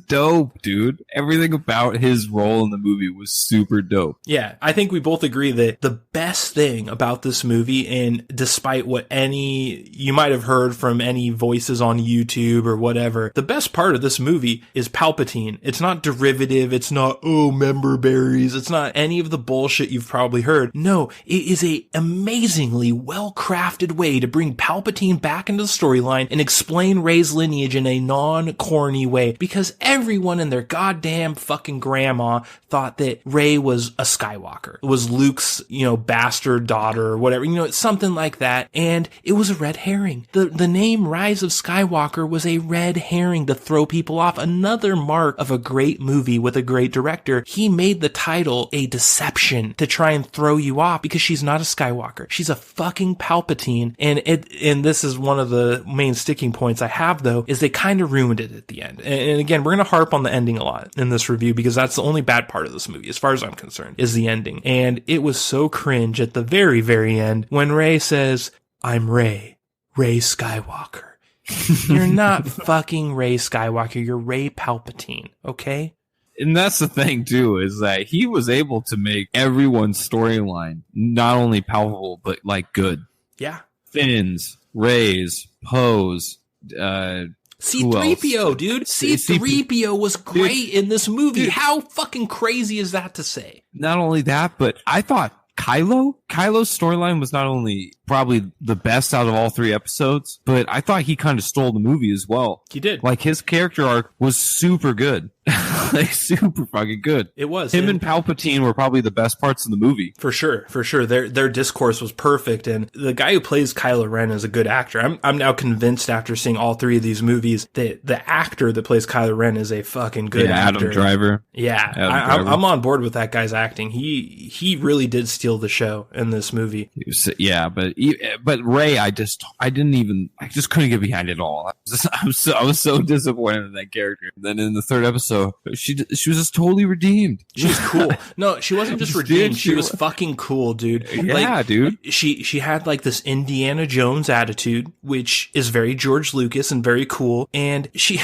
dope, dude. Everything about his role in the movie was super dope. Yeah, I think we both agree that the best thing about this movie, and despite what you might have heard from any voices on YouTube or whatever, the best part of this movie is Palpatine. It's not derivative. It's not, member berries. It's not any of the bullshit you've probably heard. No, it is a amazingly well-crafted way to bring Palpatine back into the storyline and explain Rey's lineage in a non-corny way, because everyone and their goddamn fucking grandma thought that Rey was a Skywalker. It was Luke's, bastard daughter or whatever, it's something like that. And it was a red herring. The name Rise of Skywalker was a red herring to throw people off. Another mark of a great movie with a great director. He made the title a deception to try and throw you off, because she's not a Skywalker. She's a fucking Palpatine. And this is one of the main sticking points I have, though, is they kind of ruined it at the end. And again, we're going to harp on the ending a lot in this review, because that's the only bad part of this movie, as far as I'm concerned, is the ending. And it was so cringe at the very, very end when Rey says, "I'm Rey Skywalker." You're not fucking Rey Skywalker. You're Rey Palpatine, okay? And that's the thing, too, is that he was able to make everyone's storyline not only palpable, but, good. Yeah. Finn's, Rey's, Poe's, C-3PO, dude. C-3PO was great in this movie. Dude. How fucking crazy is that to say? Not only that, but I thought Kylo's storyline was not only probably the best out of all 3 episodes, but I thought he kind of stole the movie as well. He did. Like his character arc was super good. Super fucking good. It was. Him and Palpatine were probably the best parts of the movie. For sure. Their discourse was perfect, and the guy who plays Kylo Ren is a good actor. I'm now convinced after seeing all 3 of these movies that the actor that plays Kylo Ren is a fucking good actor. Adam Driver. Yeah. I'm on board with that guy's acting. He really did steal the show in this movie. Yeah, but Rey, I just couldn't get behind it all. I was so disappointed in that character. And then in the 3rd episode, she was just totally redeemed. She was cool. No, she wasn't just redeemed. She was fucking cool, dude. Yeah, dude. She had this Indiana Jones attitude, which is very George Lucas and very cool. And she,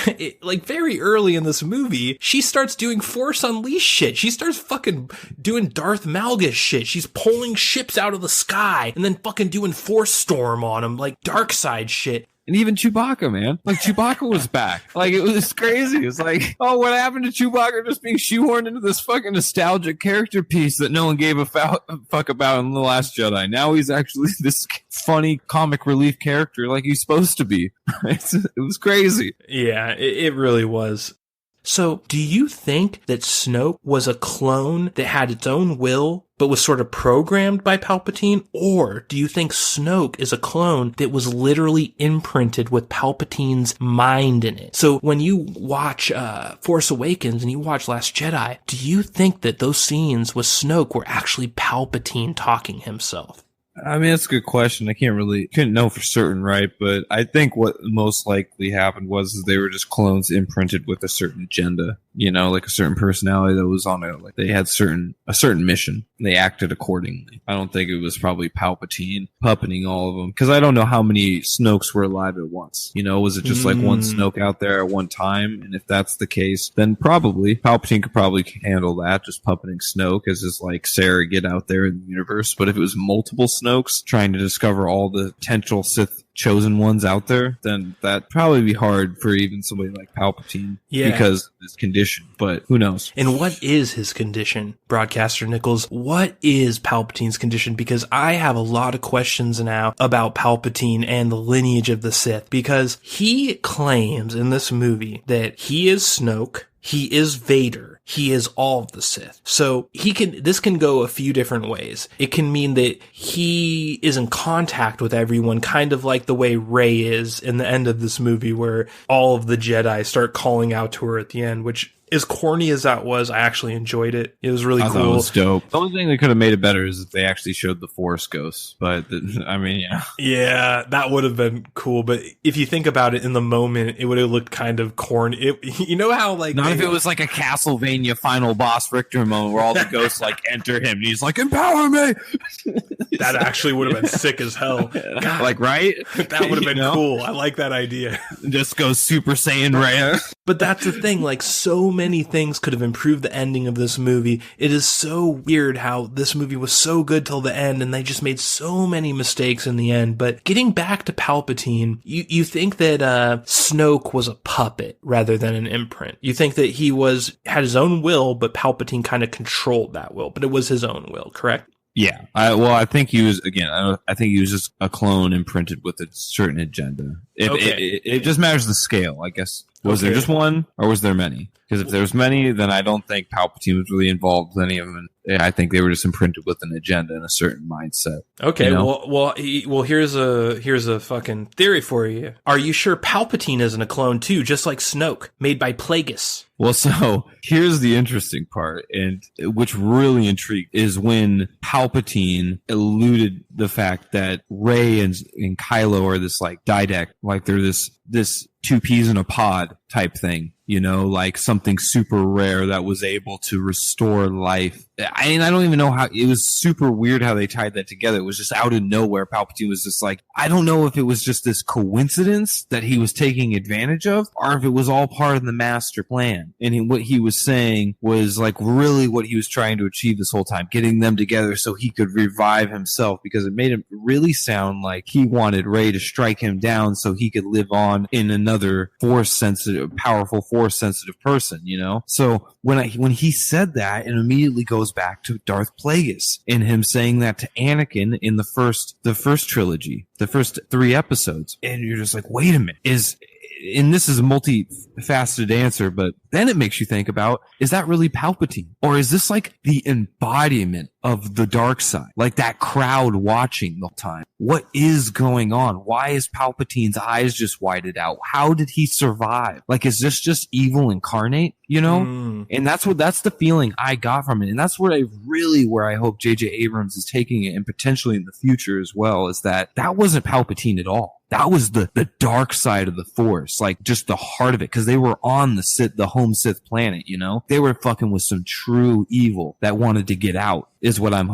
very early in this movie, she starts doing Force Unleashed shit. She starts fucking doing Darth Malgus shit. She's pulling ships out of the sky and then fucking doing Force Storm on them, dark side shit. And even Chewbacca, man. Chewbacca was back. It was crazy. It's what happened to Chewbacca just being shoehorned into this fucking nostalgic character piece that no one gave a fuck about in The Last Jedi. Now he's actually this funny comic relief character like he's supposed to be. It was crazy. Yeah, it really was. So, do you think that Snoke was a clone that had its own will but was sort of programmed by Palpatine? Or do you think Snoke is a clone that was literally imprinted with Palpatine's mind in it? So when you watch Force Awakens and you watch Last Jedi, do you think that those scenes with Snoke were actually Palpatine talking himself? I mean, that's a good question. I couldn't know for certain, right? But I think what most likely happened was they were just clones imprinted with a certain agenda, like a certain personality that was on it. Like they had a certain mission. And they acted accordingly. I don't think it was probably Palpatine puppeting all of them, because I don't know how many Snokes were alive at once. Was it just like one Snoke out there at one time? And if that's the case, then probably Palpatine could probably handle that, just puppeting Snoke as his like surrogate out there in the universe. But if it was multiple Snokes trying to discover all the potential Sith chosen ones out there, then that'd probably be hard for even somebody like Palpatine because of his condition. But who knows? And what is his condition, Broadcaster Nickels? What is Palpatine's condition? Because I have a lot of questions now about Palpatine and the lineage of the Sith, because he claims in this movie that he is Snoke, he is Vader, he is all of the Sith. So this can go a few different ways. It can mean that he is in contact with everyone, kind of like the way Rey is in the end of this movie, where all of the Jedi start calling out to her at the end, which, as corny as that was, I actually enjoyed it. It was really cool. I thought it was dope. The only thing that could have made it better is if they actually showed the Force ghosts. But, I mean, yeah. Yeah, that would have been cool. But if you think about it in the moment, it would have looked kind of corny. You know how, like... Not if it was like a Castlevania final boss Richter moment where all the ghosts, like, enter him and he's like, empower me! That actually would have been sick as hell. God, like, right? That would have been cool. I like that idea. Just goes Super Saiyan Rey. But that's the thing, like, so many things could have improved the ending of this movie. It is so weird how this movie was so good till the end, and they just made so many mistakes in the end. But getting back to Palpatine, you think that Snoke was a puppet rather than an imprint. You think that he had his own will, but Palpatine kind of controlled that will, but it was his own will, correct? Yeah. I think he was, again, I think he was just a clone imprinted with a certain agenda. It just matters the scale, I guess. Was there just one, or was there many? Because if there was many, then I don't think Palpatine was really involved with any of them. I think they were just imprinted with an agenda and a certain mindset. Okay, well, here's a fucking theory for you. Are you sure Palpatine isn't a clone too, just like Snoke, made by Plagueis? Well, so here's the interesting part, and which really intrigued, is when Palpatine alluded the fact that Rey and Kylo are this like didact, like they're this two peas in a pod type thing. Like something super rare that was able to restore life. I mean, I don't even know how, it was super weird how they tied that together. It was just out of nowhere. Palpatine was just like, I don't know if it was just this coincidence that he was taking advantage of, or if it was all part of the master plan. And what he was saying was like really what he was trying to achieve this whole time, getting them together so he could revive himself, because it made him really sound like he wanted Rey to strike him down so he could live on in another powerful Force-sensitive person, So when he said that, it immediately goes back to Darth Plagueis and him saying that to Anakin in the first trilogy, the first 3 episodes. And you're just like, wait a minute, and this is a multifaceted answer, but then it makes you think about, is that really Palpatine? Or is this like the embodiment of the dark side? Like that crowd watching the time. What is going on? Why is Palpatine's eyes just whited out? How did he survive? Like, is this just evil incarnate? And that's the feeling I got from it. And that's where I hope J.J. Abrams is taking it, and potentially in the future as well, is that wasn't Palpatine at all. That was the dark side of the Force, like just the heart of it, because they were on the home Sith planet, They were fucking with some true evil that wanted to get out, is what I'm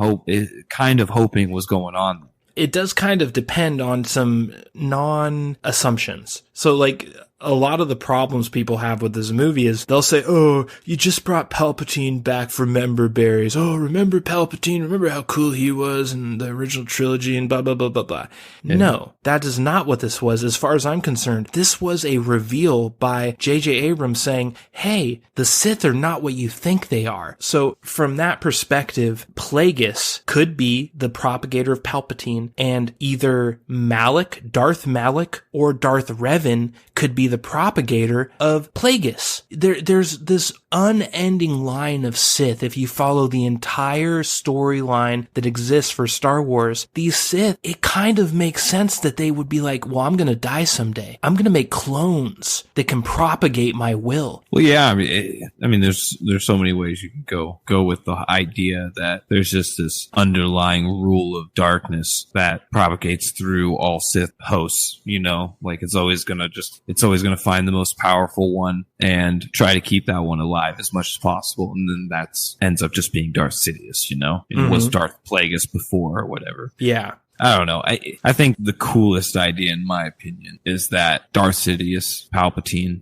kind of hoping was going on. It does kind of depend on some non-assumptions. So, like, a lot of the problems people have with this movie is they'll say, oh, you just brought Palpatine back for member berries. Oh, remember Palpatine? Remember how cool he was in the original trilogy and blah, blah, blah, blah, blah. Yeah. No, that is not what this was. As far as I'm concerned, this was a reveal by J.J. Abrams saying, hey, the Sith are not what you think they are. So from that perspective, Plagueis could be the propagator of Palpatine, and either Darth Malak or Darth Revan could be the propagator of Plagueis. There's this unending line of Sith. If you follow the entire storyline that exists for Star Wars, these Sith, it kind of makes sense that they would be like, well, I'm going to die someday. I'm going to make clones that can propagate my will. Well, yeah, I mean, there's so many ways you can go with the idea that there's just this underlying rule of darkness that propagates through all Sith hosts, you know, like it's always going to find the most powerful one and try to keep that one alive as much as possible. And then that ends up just being Darth Sidious, you know, it was Darth Plagueis before or whatever. Yeah. I don't know. I think the coolest idea, in my opinion, is that Darth Sidious, Palpatine,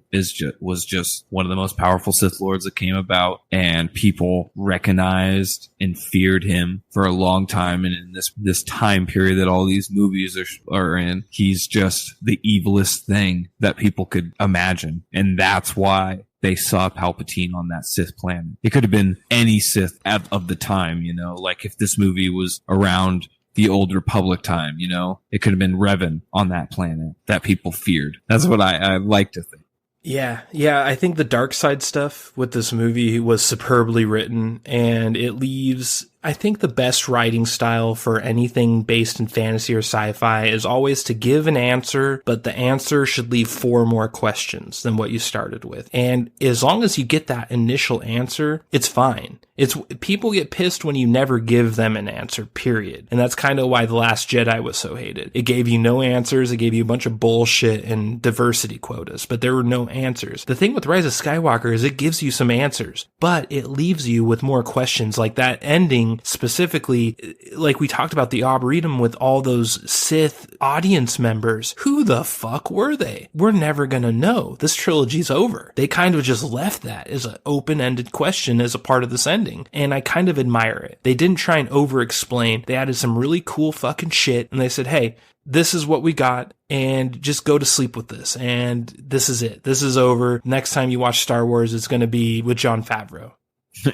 was just one of the most powerful Sith Lords that came about, and people recognized and feared him for a long time. And in this time period that all these movies are in, he's just the evilest thing that people could imagine, and that's why they saw Palpatine on that Sith planet. It could have been any Sith of the time, you know, like if this movie was around the old Republic time, you know, it could have been Revan on that planet that people feared. That's what I like to think. Yeah, I think the dark side stuff with this movie was superbly written, and it leaves, I think, the best writing style for anything based in fantasy or sci-fi is always to give an answer, but the answer should leave 4 more questions than what you started with. And as long as you get that initial answer, it's fine. People get pissed when you never give them an answer, period. And that's kind of why The Last Jedi was so hated. It gave you no answers. It gave you a bunch of bullshit and diversity quotas, but there were no answers. The thing with Rise of Skywalker is it gives you some answers, but it leaves you with more questions, like that ending specifically, like we talked about the Arboretum with all those Sith audience members. Who the fuck were they? We're never gonna know. This trilogy's over. They kind of just left that as an open-ended question as a part of this ending, and I kind of admire it. They didn't try and over-explain. They added some really cool fucking shit, and they said, hey, this is what we got, and just go to sleep with this, and this is it. This is over. Next time you watch Star Wars, it's gonna be with Jon Favreau.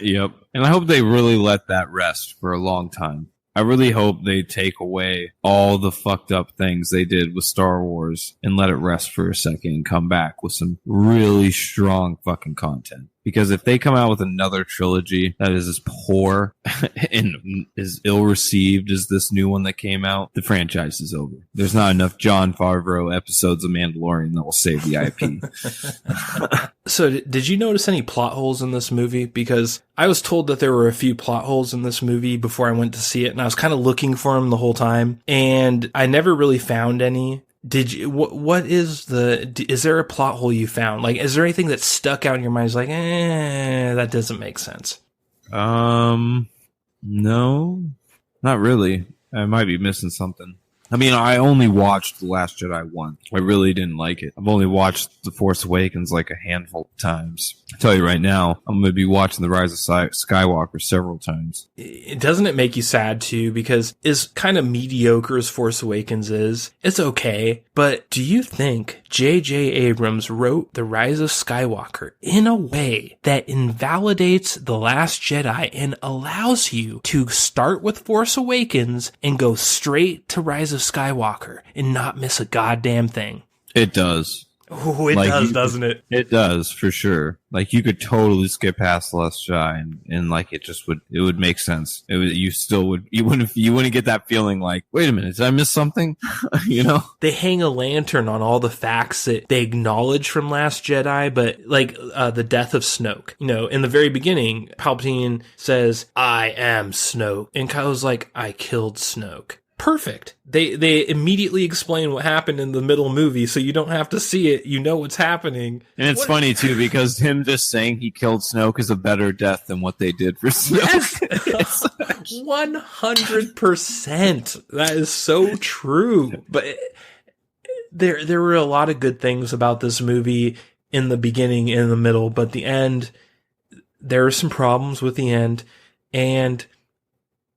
Yep. And I hope they really let that rest for a long time. I really hope they take away all the fucked up things they did with Star Wars and let it rest for a second and come back with some really strong fucking content. Because if they come out with another trilogy that is as poor and as ill-received as this new one that came out, the franchise is over. There's not enough Jon Favreau episodes of Mandalorian that will save the IP. So did you notice any plot holes in this movie? Because I was told that there were a few plot holes in this movie before I went to see it, and I was kind of looking for them the whole time, and I never really found any. Did you, is there a plot hole you found? Like, is there anything that stuck out in your mind? It's like, that doesn't make sense. No, not really. I might be missing something. I mean, I only watched The Last Jedi once. I really didn't like it. I've only watched The Force Awakens like a handful of times. I tell you right now, I'm going to be watching The Rise of Skywalker several times. Doesn't it make you sad too? Because as kind of mediocre as Force Awakens is, it's okay. But do you think J.J. Abrams wrote The Rise of Skywalker in a way that invalidates The Last Jedi and allows you to start with Force Awakens and go straight to Rise of Skywalker and not miss a goddamn thing? It does. Oh, it does, doesn't it? It does, for sure. Like, you could totally skip past The Last Jedi and like, it would make sense. You wouldn't get that feeling like, wait a minute, did I miss something? You know? They hang a lantern on all the facts that they acknowledge from Last Jedi, but like, the death of Snoke. You know, in the very beginning, Palpatine says, I am Snoke. And Kylo's like, I killed Snoke. Perfect. They immediately explain what happened in the middle movie, so you don't have to see it. You know what's happening. And it's funny, too, because him just saying he killed Snoke is a better death than what they did for Snoke. Yes! 100%. That is so true. But there were a lot of good things about this movie in the beginning, in the middle, but the end, there are some problems with the end. And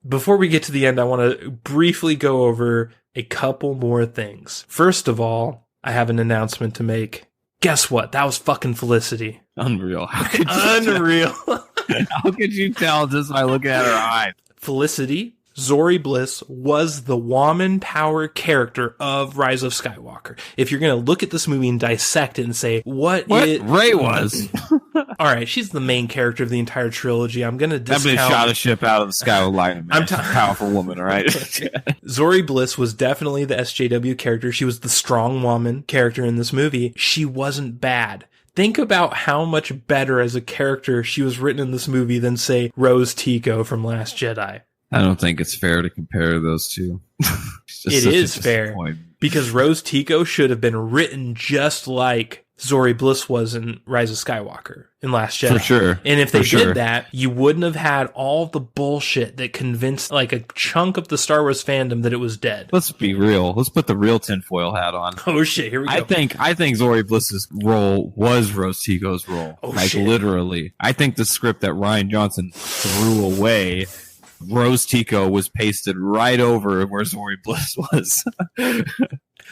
before we get to the end, I want to briefly go over a couple more things. First of all, I have an announcement to make. Guess what? That was fucking Felicity. Unreal. How could you Unreal. How could you tell just by looking at her eyes? Felicity Zori Bliss was the woman power character of Rise of Skywalker. If you're going to look at this movie and dissect it and say, what Rey was? All right, she's the main character of the entire trilogy. I'm going to discount... That bitch shot a ship out of the sky with lightning, man. She's a powerful woman, all right? Zori Bliss was definitely the SJW character. She was the strong woman character in this movie. She wasn't bad. Think about how much better as a character she was written in this movie than, say, Rose Tico from Last Jedi. I don't think it's fair to compare those two. It is fair, because Rose Tico should have been written just like Zori Bliss was in Rise of Skywalker in Last Jedi. For sure. And if they did that, you wouldn't have had all the bullshit that convinced like a chunk of the Star Wars fandom that it was dead. Let's be real. Let's put the real tinfoil hat on. Oh shit, here we go. I think Zori Bliss's role was Rose Tico's role. Oh, like shit. Literally. I think the script that Rian Johnson threw away, Rose Tico was pasted right over where Zori Bliss was.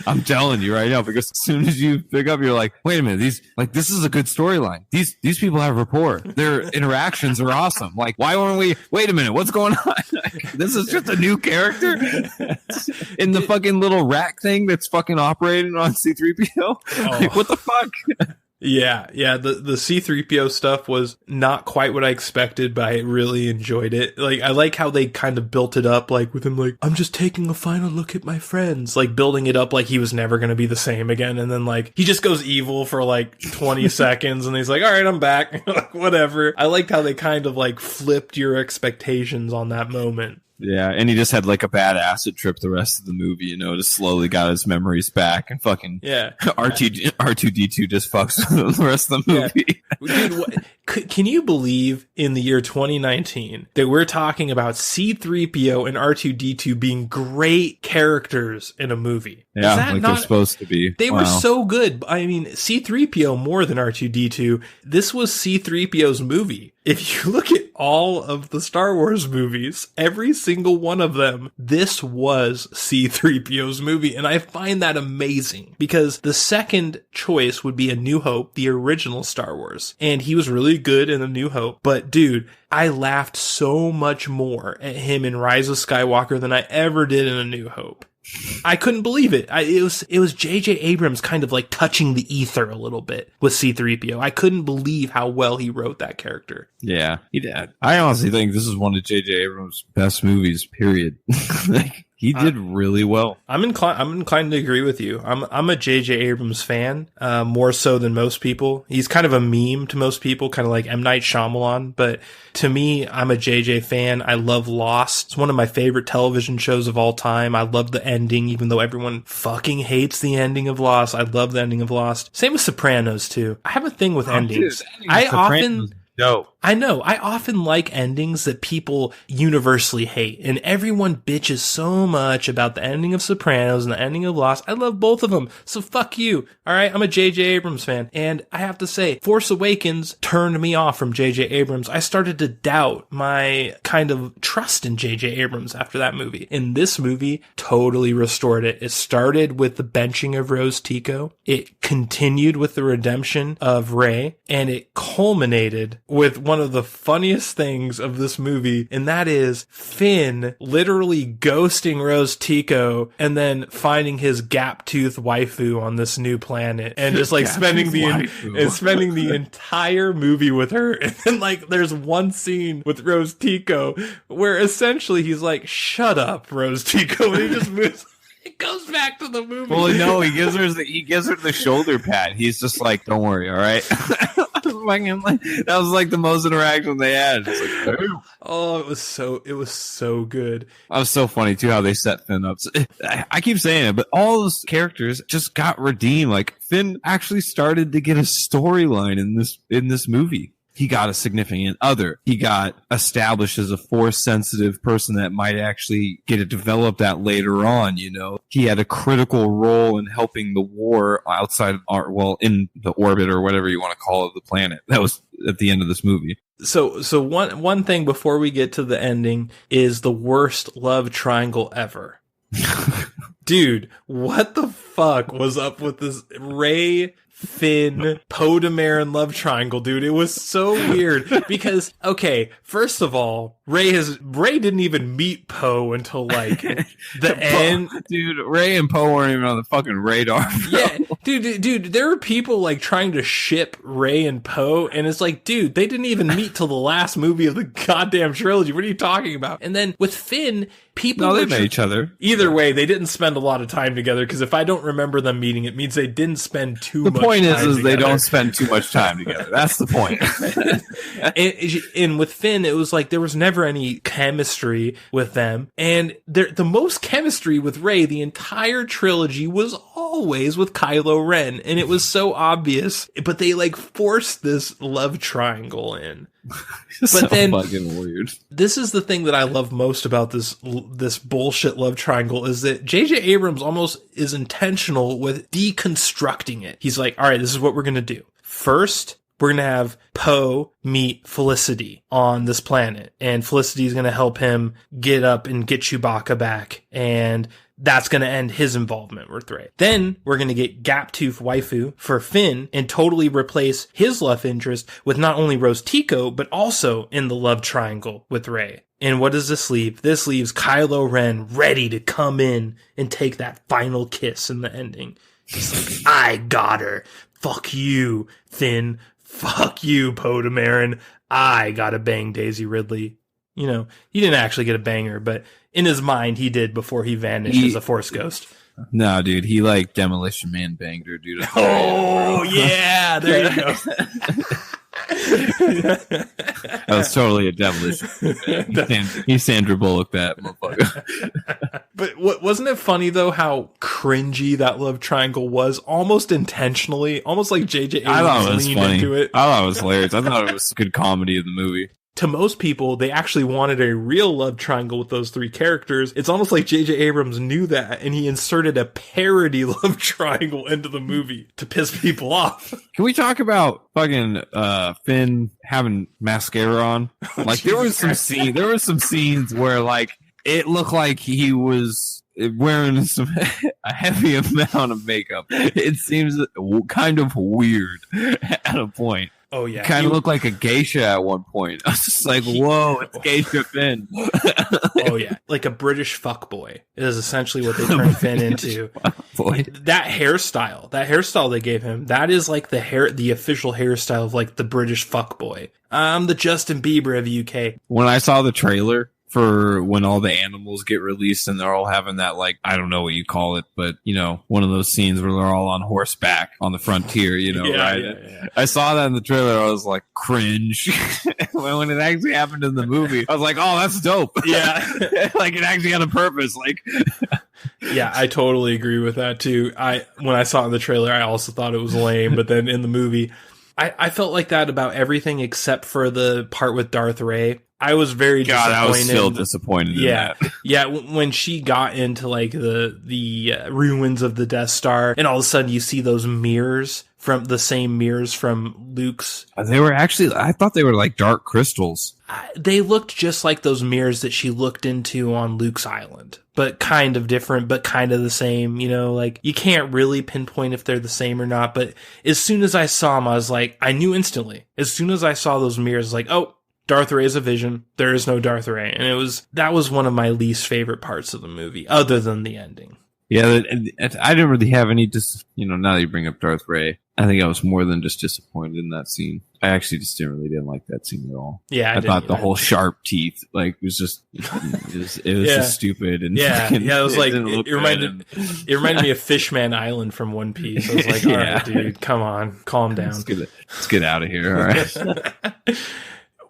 I'm telling you right now, because as soon as you pick up, you're like, wait a minute, this is a good storyline. These people have rapport. Their interactions are awesome. Like, why weren't we, wait a minute, what's going on? This is just a new character in the fucking little rack thing that's fucking operating on C-3PO. Oh. Like, what the fuck? Yeah, the C-3PO stuff was not quite what I expected, but I really enjoyed it. Like, I like how they kind of built it up, like, with him, like, I'm just taking a final look at my friends, like, building it up like he was never gonna be the same again, and then, like, he just goes evil for, like, 20 seconds, and he's like, alright, I'm back, like, whatever. I liked how they kind of, like, flipped your expectations on that moment. Yeah, and he just had like a bad acid trip the rest of the movie, you know, just slowly got his memories back, and fucking R2D2 just fucks the rest of the movie. Yeah. Dude, can you believe in the year 2019 that we're talking about C-3PO and R2D2 being great characters in a movie? Yeah, like they're supposed to be. They were so good. I mean, C-3PO more than R2D2. This was C-3PO's movie. If you look at all of the Star Wars movies, every single one of them, this was C-3PO's movie. And I find that amazing, because the second choice would be A New Hope, the original Star Wars. And he was really good in A New Hope. But dude, I laughed so much more at him in Rise of Skywalker than I ever did in A New Hope. I couldn't believe it. It was J.J. Abrams kind of like touching the ether a little bit with C-3PO. I couldn't believe how well he wrote that character. Yeah, he did. I honestly think this is one of J.J. Abrams' best movies, period. Like, he did really well. I'm inclined to agree with you. I'm a J.J. Abrams fan, more so than most people. He's kind of a meme to most people, kind of like M. Night Shyamalan. But to me, I'm a J.J. fan. I love Lost. It's one of my favorite television shows of all time. I love the ending, even though everyone fucking hates the ending of Lost. I love the ending of Lost. Same with Sopranos, too. I have a thing with endings. I know. I often like endings that people universally hate, and everyone bitches so much about the ending of Sopranos and the ending of Lost. I love both of them, so fuck you. All right, I'm a J.J. Abrams fan, and I have to say, Force Awakens turned me off from J.J. Abrams. I started to doubt my kind of trust in J.J. Abrams after that movie. And this movie totally restored it. It started with the benching of Rose Tico. It continued with the redemption of Rey, and it culminated with one of the funniest things of this movie, and that is Finn literally ghosting Rose Tico and then finding his gap-toothed waifu on this new planet, and just like spending the entire movie with her. And then like there's one scene with Rose Tico where essentially he's like, "Shut up, Rose Tico," and he just moves. It goes back to the movie. Well, no, he gives her the shoulder pat. He's just like, "Don't worry, all right." That was like the most interaction they had. It's like, oh, it was so good. That was so funny too how they set Finn up. I keep saying it, but all those characters just got redeemed. Like, Finn actually started to get a storyline in this movie. He got a significant other. He got established as a Force-sensitive person that might actually get it developed that later on, you know. He had a critical role in helping the war outside of in the orbit or whatever you want to call it, the planet. That was at the end of this movie. So one thing before we get to the ending is the worst love triangle ever. Dude, what the fuck was up with this Rey, Finn, Poe Dameron love triangle, dude. It was so weird because, okay, first of all, Rey didn't even meet Poe until like the end. Dude, Rey and Poe weren't even on the fucking radar. Bro. Yeah, dude, there were people like trying to ship Rey and Poe, and it's like, dude, they didn't even meet till the last movie of the goddamn trilogy. What are you talking about? And then with Finn, people they met each other. Either way, they didn't spend a lot of time together, because if I don't remember them meeting, it means they didn't spend too much time. The point is they don't spend too much time together. That's the point. and with Finn, it was like there was never any chemistry with them, and the most chemistry with Rey the entire trilogy was always with Kylo Ren, and it was so obvious, but they like forced this love triangle in. But so then fucking weird. This is the thing that I love most about this bullshit love triangle, is that J.J. Abrams almost is intentional with deconstructing it. He's like, all right, this is what we're going to do. First, we're going to have Poe meet Felicity on this planet, and Felicity is going to help him get up and get Chewbacca back, and that's going to end his involvement with Rey. Then we're going to get Gap-Tooth waifu for Finn and totally replace his love interest with not only Rose Tico, but also in the love triangle with Rey. And what does this leave? This leaves Kylo Ren ready to come in and take that final kiss in the ending. He's like, I got her. Fuck you, Finn. Fuck you, Poe Dameron. I gotta bang Daisy Ridley. You know, he didn't actually get a banger, but in his mind, he did before he vanished as a Force ghost. No, dude, he like Demolition Man banged her, dude. Oh, yeah, there you go. That was totally a Demolition Man. He Sandra Bullock that motherfucker. But wasn't it funny, though, how cringy that love triangle was? Almost intentionally. Almost like J.J. Abrams leaned into it. I thought it was hilarious. I thought it was good comedy in the movie. To most people, they actually wanted a real love triangle with those three characters. It's almost like J.J. Abrams knew that, and he inserted a parody love triangle into the movie to piss people off. Can we talk about fucking Finn having mascara on? Like, there was some scenes where like it looked like he was wearing a heavy amount of makeup. It seems kind of weird at a point. Oh, yeah. Kind of looked like a geisha at one point. I was just like, whoa, it's geisha Finn. Oh, yeah. Like a British fuckboy is essentially what they turned Finn into. That hairstyle they gave him, that is like the official hairstyle of like the British fuckboy. I'm the Justin Bieber of UK. When I saw the trailer for when all the animals get released and they're all having that, like, I don't know what you call it, but, you know, one of those scenes where they're all on horseback on the frontier, you know, right? Yeah. I saw that in the trailer. I was like, cringe. When it actually happened in the movie, I was like, oh, that's dope. Yeah. Like, it actually had a purpose. Like, yeah, I totally agree with that too. When I saw it in the trailer, I also thought it was lame, but then in the movie, I felt like that about everything except for the part with Darth Ray. I was very disappointed. I was still disappointed in that. Yeah, when she got into like the ruins of the Death Star, and all of a sudden you see those mirrors from the same mirrors from Luke's. They were actually, I thought they were like dark crystals. They looked just like those mirrors that she looked into on Luke's island, but kind of different, but kind of the same. You know, like you can't really pinpoint if they're the same or not. But as soon as I saw them, I was like, I knew instantly. As soon as I saw those mirrors, I was like, oh, Darth Ray is a vision. There is no Darth Ray. And that was one of my least favorite parts of the movie, other than the ending. Yeah, I didn't really have any, now that you bring up Darth Ray, I think I was more than just disappointed in that scene. I actually just didn't like that scene at all. Yeah, I thought the whole sharp teeth, like, was just, it was just stupid. And it was like, it reminded me of Fishman Island from One Piece. I was like, all right, dude, come on, calm down. Let's get out of here, all right?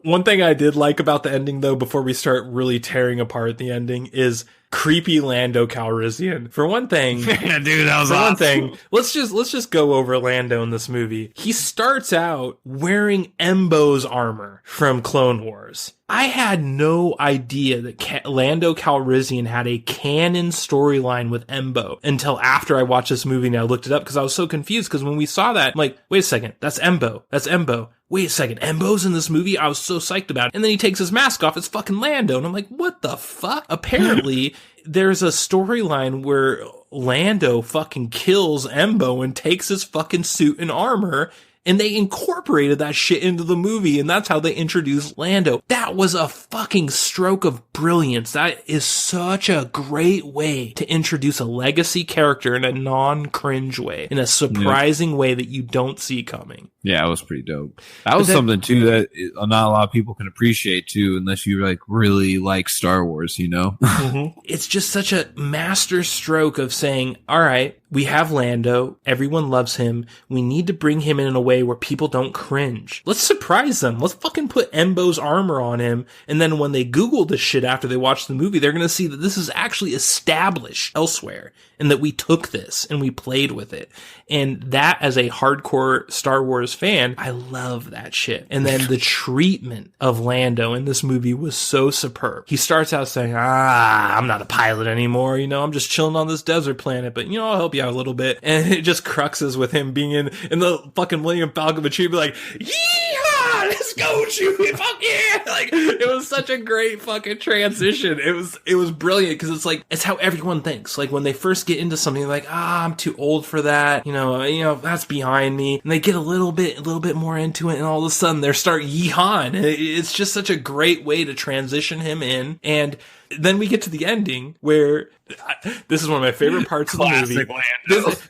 One thing I did like about the ending, though, before we start really tearing apart the ending, is creepy Lando Calrissian. For one thing, yeah, dude, that was awesome. One thing, let's just go over Lando in this movie. He starts out wearing Embo's armor from Clone Wars. I had no idea that Lando Calrissian had a canon storyline with Embo until after I watched this movie and I looked it up, because I was so confused, because when we saw that, I'm like, wait a second, that's Embo. Wait a second, Embo's in this movie? I was so psyched about it. And then he takes his mask off, it's fucking Lando. And I'm like, what the fuck? Apparently, there's a storyline where Lando fucking kills Embo and takes his fucking suit and armor, and they incorporated that shit into the movie, and that's how they introduced Lando. That was a fucking stroke of brilliance. That is such a great way to introduce a legacy character in a non-cringe way, in a surprising way that you don't see coming. Yeah, it was pretty dope. That was something, too, that not a lot of people can appreciate, too, unless you, like, really like Star Wars, you know? Mm-hmm. It's just such a master stroke of saying, all right, we have Lando. Everyone loves him. We need to bring him in a way where people don't cringe. Let's surprise them. Let's fucking put Embo's armor on him. And then when they Google this shit after they watch the movie, they're going to see that this is actually established elsewhere and that we took this and we played with it. And that, as a hardcore Star Wars fan, I love that shit. And then the treatment of Lando in this movie was so superb. He starts out saying, I'm not a pilot anymore. You know, I'm just chilling on this desert planet, but you know, I'll help you out a little bit. And it just cruxes with him being in the fucking Millennium Falcon, but she'd be like, yeehaw, let's go, Chewie, fuck yeah. Like, it was such a great fucking transition. It was brilliant, because it's like, it's how everyone thinks. Like, when they first get into something, they're like, I'm too old for that. You know, that's behind me. And they get a little bit more into it, and all of a sudden they start yeehawing. It's just such a great way to transition him in. And then we get to the ending where this is one of my favorite parts of the movie.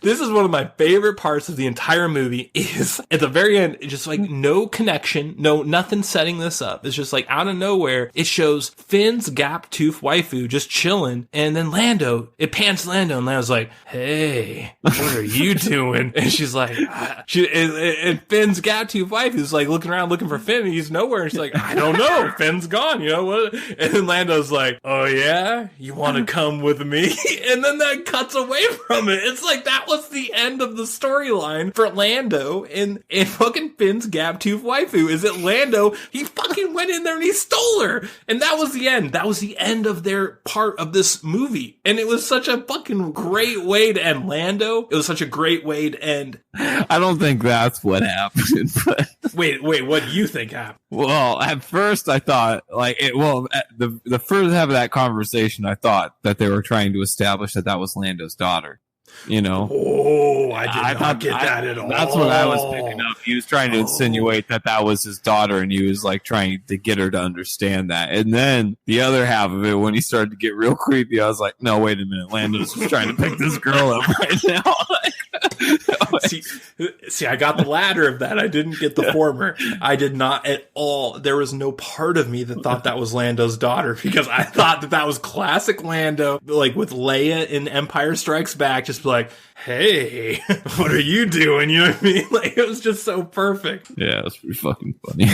This is one of my favorite parts of the entire movie, is at the very end, just like no connection, nothing setting this up. It's just like out of nowhere, it shows Finn's gap tooth waifu just chilling, and then Lando, it pans Lando, and Lando's like, hey, what are you doing? And she's like, and Finn's gap tooth waifu's like looking around looking for Finn, and he's nowhere, and she's like, I don't know, Finn's gone, you know what? And then Lando's like, oh yeah, you want to come with me? And then that cuts away from it. It's like that was the end of the storyline for Lando and fucking Finn's gap tooth waifu. Is it Lando? He fucking went in there and he stole her, and that was the end. That was the end of their part of this movie, and it was such a fucking great way to end Lando. It was such a great way to end. I don't think that's what happened. But wait, what do you think happened? Well, at first I thought, the first half of that conversation, I thought that they were trying to establish that was Lando's daughter. You know? Oh, I did not get that at all. That's what I was picking up. He was trying to insinuate that was his daughter, and he was like trying to get her to understand that. And then the other half of it, when he started to get real creepy, I was like, no, wait a minute. Lando's just trying to pick this girl up right now. See, I got the latter of that. I didn't get the former. I did not at all. There was no part of me that thought that was Lando's daughter, because I thought that was classic Lando, like with Leia in Empire Strikes Back, just like, hey, what are you doing? You know what I mean? Like, it was just so perfect. Yeah, it was pretty fucking funny.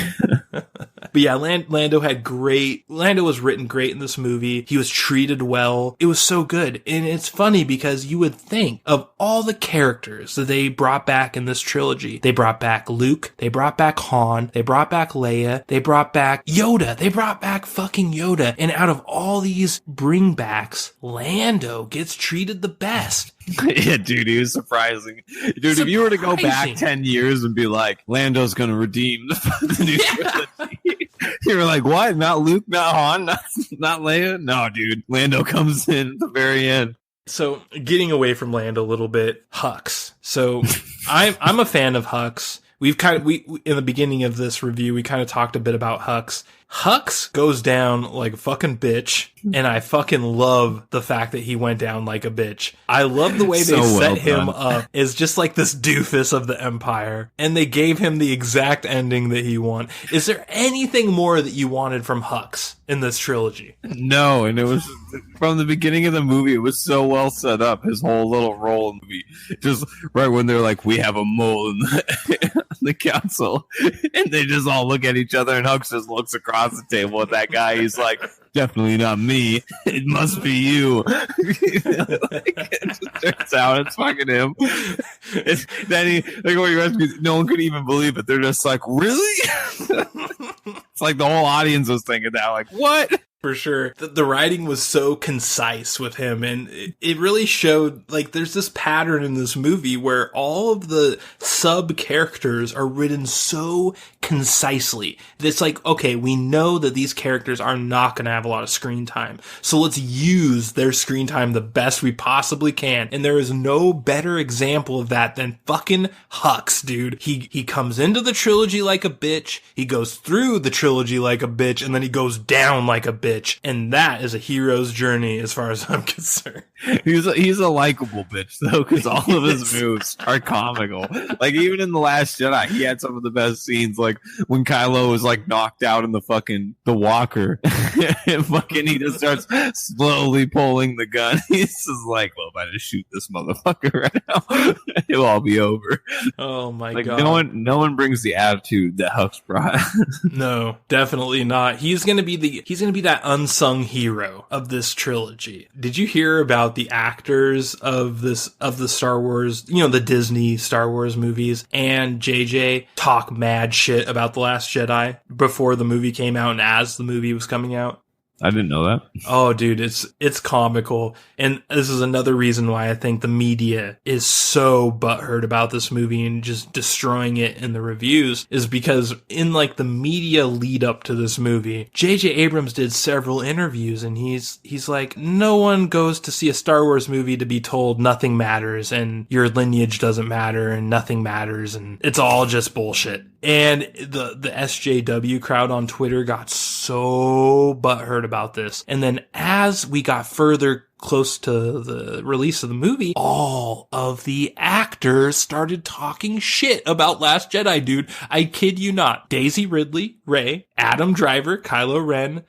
But yeah, Lando was written great in this movie. He was treated well. It was so good. And it's funny because you would think of all the characters that they brought back in this trilogy. They brought back Luke. They brought back Han. They brought back Leia. They brought back Yoda. They brought back fucking Yoda. And out of all these bringbacks, Lando gets treated the best. Yeah, dude, he was surprising. Dude, if you were to go back 10 years and be like, Lando's going to redeem the new trilogy, you were like, what? Not Luke, not Han, not Leia? No, dude. Lando comes in at the very end. So, getting away from Lando a little bit, Hux. So, I'm a fan of Hux. We in the beginning of this review, we kind of talked a bit about Hux. Hux goes down like a fucking bitch, and I fucking love the fact that he went down like a bitch. I love the way they set him up as just like this doofus of the Empire, and they gave him the exact ending that he wanted. Is there anything more that you wanted from Hux in this trilogy? No, and it was from the beginning of the movie, it was so well set up, his whole little role in the movie. Just right when they're like, we have a mole in the council, and they just all look at each other, and Hux just looks across the table at that guy. He's like, definitely not me. It must be you. It just turns out it's fucking him. Then he, like, when he rescues, no one could even believe it. They're just like, really? It's like the whole audience was thinking that, like, what? For sure. The writing was so concise with him, and it really showed, like, there's this pattern in this movie where all of the sub-characters are written so concisely. It's like, okay, we know that these characters are not going to have a lot of screen time, so let's use their screen time the best we possibly can, and there is no better example of that than fucking Hux, dude. He comes into the trilogy like a bitch, he goes through the trilogy like a bitch, and then he goes down like a bitch. And that is a hero's journey as far as I'm concerned. He's a likable bitch, though, because all of his moves are comical. Like, even in The Last Jedi, he had some of the best scenes, like when Kylo was, like, knocked out in the walker. And fucking he just starts slowly pulling the gun. He's just like, well, if I just shoot this motherfucker right now, it'll all be over. Oh, my like, God. No one brings the attitude that Hux brought. No, definitely not. He's gonna be that unsung hero of this trilogy. Did you hear about the actors of the Star Wars, the Disney Star Wars movies, and JJ talk mad shit about The Last Jedi before the movie came out and as the movie was coming out? I didn't know that. Oh, dude, it's comical. And this is another reason why I think the media is so butthurt about this movie and just destroying it in the reviews, is because in like the media lead up to this movie, J.J. Abrams did several interviews, and he's like, no one goes to see a Star Wars movie to be told nothing matters and your lineage doesn't matter and nothing matters and it's all just bullshit. And the SJW crowd on Twitter got so butthurt about this. And then as we got further close to the release of the movie, all of the actors started talking shit about Last Jedi, dude. I kid you not. Daisy Ridley, Rey, Adam Driver, Kylo Ren,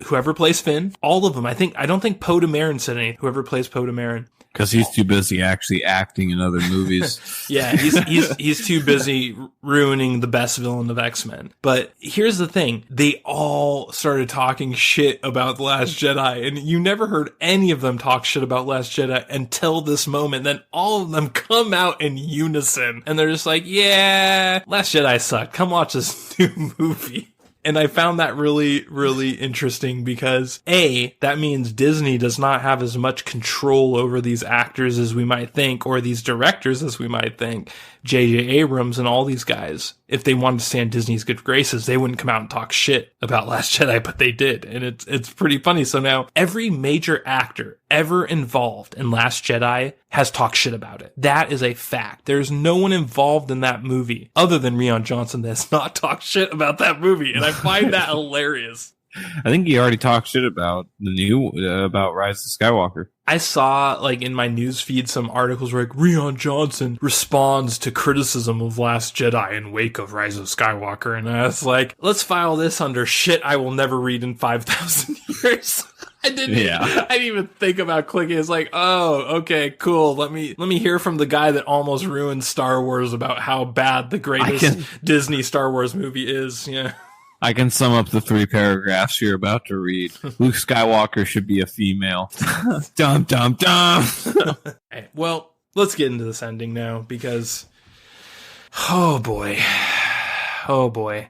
whoever plays Finn, all of them. I don't think Poe Dameron said anything. Whoever plays Poe Dameron. Because he's too busy actually acting in other movies. Yeah, he's too busy ruining the best villain of X-Men. But here's the thing. They all started talking shit about The Last Jedi, and you never heard any of them talk shit about Last Jedi until this moment. Then all of them come out in unison, and they're just like, yeah, Last Jedi sucked. Come watch this new movie. And I found that really, really interesting because A, that means Disney does not have as much control over these actors as we might think, or these directors as we might think. J.J. Abrams and all these guys, if they wanted to stay in Disney's good graces, they wouldn't come out and talk shit about Last Jedi, but they did. And it's pretty funny. So now every major actor ever involved in Last Jedi has talked shit about it. That is a fact. There's no one involved in that movie other than Rian Johnson that's not talked shit about that movie. And I find that hilarious. I think he already talked shit about about Rise of Skywalker. I saw, like, in my news feed some articles where, like, Rian Johnson responds to criticism of Last Jedi in wake of Rise of Skywalker. And I was like, let's file this under shit I will never read in 5,000 years. I didn't even think about clicking. It's like, oh, okay, cool. Let me hear from the guy that almost ruined Star Wars about how bad the greatest Disney Star Wars movie is. Yeah. I can sum up the 3 paragraphs you're about to read. Luke Skywalker should be a female. Dum, dum, dum. Right, well, let's get into this ending now because, oh boy.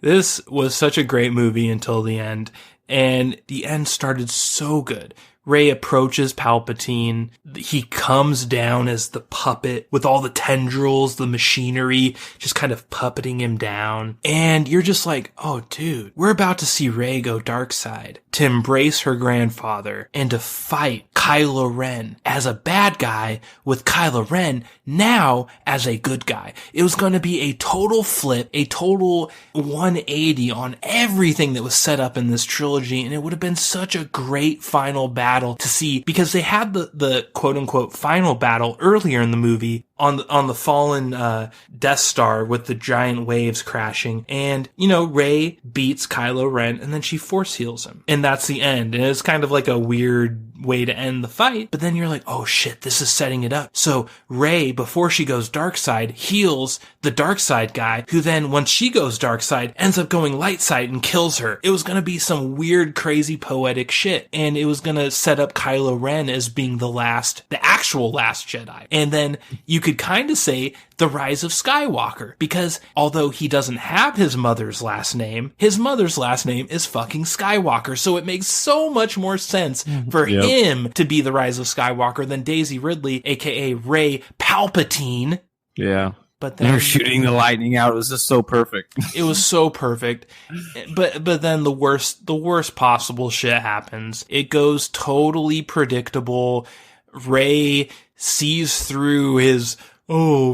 This was such a great movie until the end. And the end started so good. Rey approaches Palpatine. He comes down as the puppet with all the tendrils, the machinery, just kind of puppeting him down. And you're just like, oh, dude, we're about to see Rey go dark side to embrace her grandfather and to fight Kylo Ren as a bad guy with Kylo Ren now as a good guy. It was going to be a total flip, a total 180 on everything that was set up in this trilogy. And it would have been such a great final battle to see, because they had the quote unquote final battle earlier in the movie on the fallen Death Star with the giant waves crashing, and Rey beats Kylo Ren and then she force heals him, and that's the end. And it's kind of like a weird way to end the fight, but then you're like, oh shit, this is setting it up. So Rey, before she goes dark side, heals the dark side guy, who then, once she goes dark side, ends up going light side and kills her. It was gonna be some weird, crazy, poetic shit, and it was gonna set up Kylo Ren as being the actual last Jedi. And then you could kind of say The Rise of Skywalker. Because although he doesn't have his mother's last name is fucking Skywalker. So it makes so much more sense for him to be the Rise of Skywalker than Daisy Ridley, aka Rey Palpatine. Yeah. But then they're shooting the lightning out. It was just so perfect. It was so perfect. But then the worst possible shit happens. It goes totally predictable. Rey sees through his,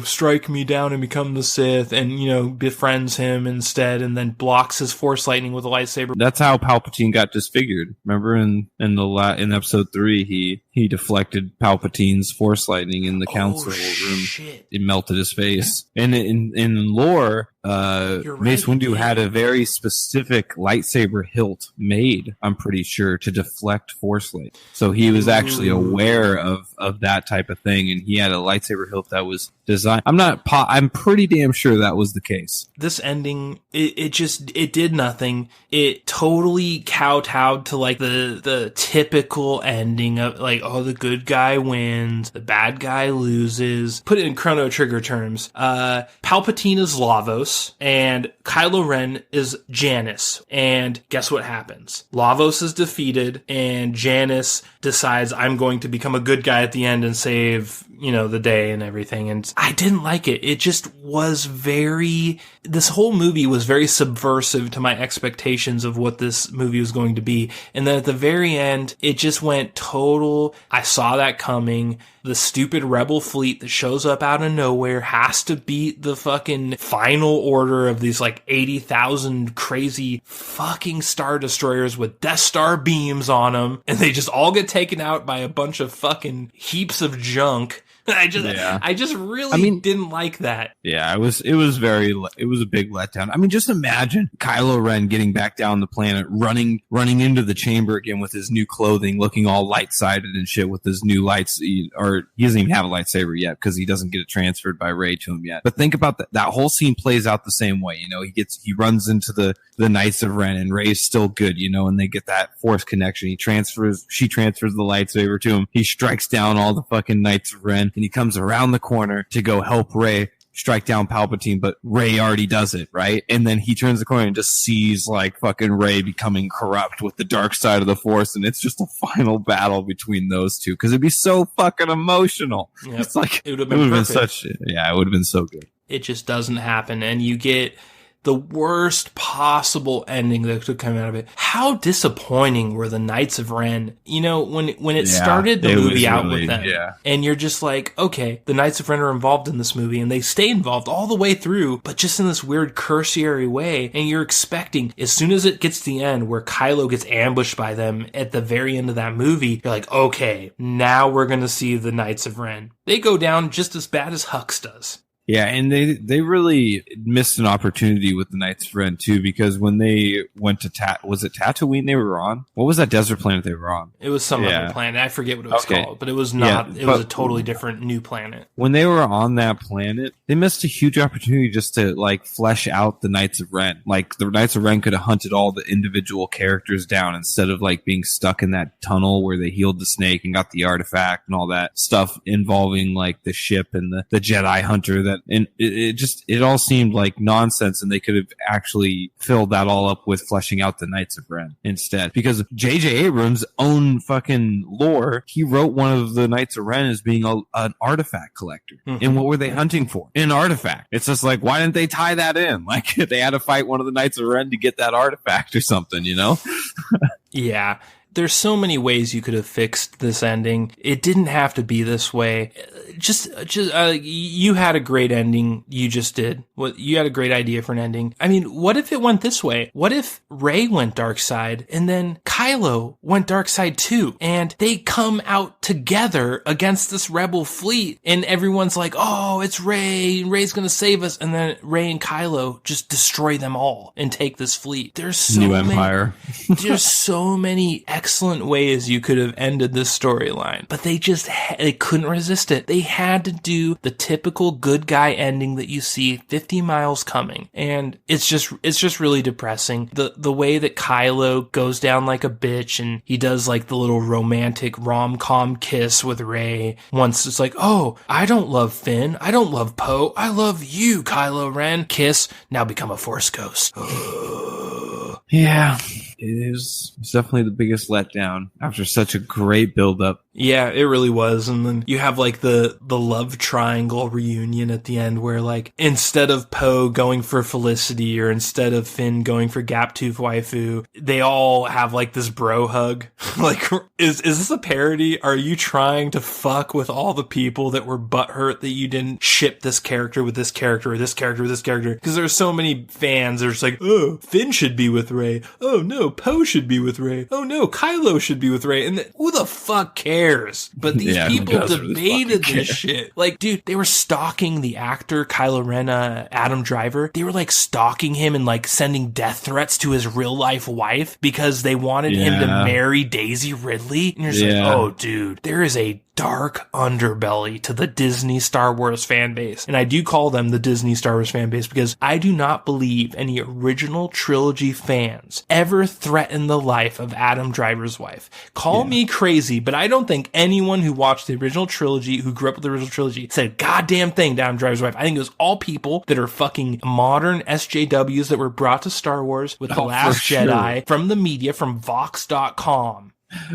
strike me down and become the Sith, and, befriends him instead, and then blocks his Force lightning with a lightsaber. That's how Palpatine got disfigured. Remember in episode 3, he deflected Palpatine's Force lightning in the council room. Shit. It melted his face. And in lore, Mace Windu had a very specific lightsaber hilt made, I'm pretty sure, to deflect Force light. So he was actually aware of that type of thing, and he had a lightsaber hilt that was designed. I'm pretty damn sure that was the case. This ending, it did nothing. It totally kowtowed to like the typical ending of like, the good guy wins, the bad guy loses. Put it in Chrono Trigger terms. Palpatine is Lavos, and Kylo Ren is Janice. And guess what happens? Lavos is defeated, and Janice decides, I'm going to become a good guy at the end and save, the day and everything. And I didn't like it. It just was this whole movie was very subversive to my expectations of what this movie was going to be. And then at the very end, it just went total, I saw that coming. The stupid rebel fleet that shows up out of nowhere has to beat the fucking final order of these like 80,000 crazy fucking Star Destroyers with Death Star beams on them. And they just all get taken out by a bunch of fucking heaps of junk. I just really didn't like that. Yeah, it was a big letdown. I mean, just imagine Kylo Ren getting back down the planet, running into the chamber again with his new clothing, looking all light-sided and shit with his new lights, or he doesn't even have a lightsaber yet because he doesn't get it transferred by Rey to him yet. But think about that whole scene plays out the same way, he runs into the Knights of Ren, and Rey's still good, and they get that Force connection. She transfers the lightsaber to him. He strikes down all the fucking Knights of Ren, and he comes around the corner to go help Rey strike down Palpatine, but Rey already does it, right? And then he turns the corner and just sees like fucking Rey becoming corrupt with the dark side of the Force, and it's just a final battle between those two because it'd be so fucking emotional. Yep. It's like it would have been so good. It just doesn't happen, and you get the worst possible ending that could come out of it. How disappointing were the Knights of Ren? When it started the movie out with them, and you're just like, okay, the Knights of Ren are involved in this movie, and they stay involved all the way through, but just in this weird cursory way, and you're expecting, as soon as it gets to the end, where Kylo gets ambushed by them at the very end of that movie, you're like, okay, now we're gonna see the Knights of Ren. They go down just as bad as Hux does. Yeah, and they really missed an opportunity with the Knights of Ren too, because when they went to was it Tatooine they were on? What was that desert planet they were on? It was some other planet. I forget what it was called, but it was not. Yeah, it was a totally different new planet. When they were on that planet, they missed a huge opportunity just to like flesh out the Knights of Ren. Like the Knights of Ren could have hunted all the individual characters down instead of like being stuck in that tunnel where they healed the snake and got the artifact and all that stuff involving like the ship and the Jedi hunter that. And it all seemed like nonsense, and they could have actually filled that all up with fleshing out the Knights of Ren instead. Because J.J. Abrams' own fucking lore, he wrote one of the Knights of Ren as being an artifact collector. Mm-hmm. And what were they hunting for? An artifact. It's just like, why didn't they tie that in? Like, they had to fight one of the Knights of Ren to get that artifact or something, Yeah. There's so many ways you could have fixed this ending. It didn't have to be this way. You had a great ending. You just did. You had a great idea for an ending. I mean, what if it went this way? What if Rey went dark side and then Kylo went dark side too? And they come out together against this rebel fleet, and everyone's like, oh, it's Rey, and Rey's gonna save us. And then Rey and Kylo just destroy them all and take this fleet. There's so New Empire. There's so many excellent ways you could have ended this storyline, but they couldn't resist it. They had to do the typical good guy ending that you see 50 miles coming, and it's just really depressing. The way that Kylo goes down like a bitch, and he does like the little romantic rom-com kiss with Rey. Once it's like, oh, I don't love Finn, I don't love Poe, I love you, Kylo Ren. Kiss, now become a Force ghost. Yeah, it's definitely the biggest letdown after such a great build-up. Yeah, it really was. And then you have like the love triangle reunion at the end where like instead of Poe going for Felicity or instead of Finn going for Gap-Tooth waifu, they all have like this bro hug. Like, is this a parody? Are you trying to fuck with all the people that were butthurt that you didn't ship this character with this character or this character with this character? Because there's so many fans that are just like, oh, Finn should be with Rey. Oh no, Poe should be with Rey. Oh no, Kylo should be with Rey. And who the fuck cares? But these people debated this shit. Like, dude, they were stalking the actor Kylo Ren, Adam Driver. They were like stalking him and like sending death threats to his real life wife because they wanted him to marry Daisy Ridley. And you're just like, oh, dude, there is a dark underbelly to the Disney Star Wars fan base. And I do call them the Disney Star Wars fan base because I do not believe any original trilogy fans ever threatened the life of Adam Driver's wife. Call me crazy, but I don't think anyone who watched the original trilogy, who grew up with the original trilogy, said a goddamn thing to Adam Driver's wife. I think it was all people that are fucking modern SJWs that were brought to Star Wars with The Last Jedi from the media, from Vox.com.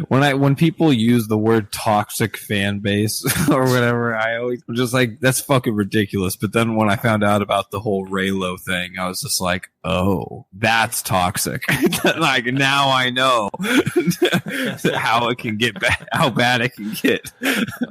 When people use the word toxic fan base or whatever, I'm just like, that's fucking ridiculous. But then when I found out about the whole Reylo thing, I was just like, oh, that's toxic. Like, now I know how it can get bad, how bad it can get.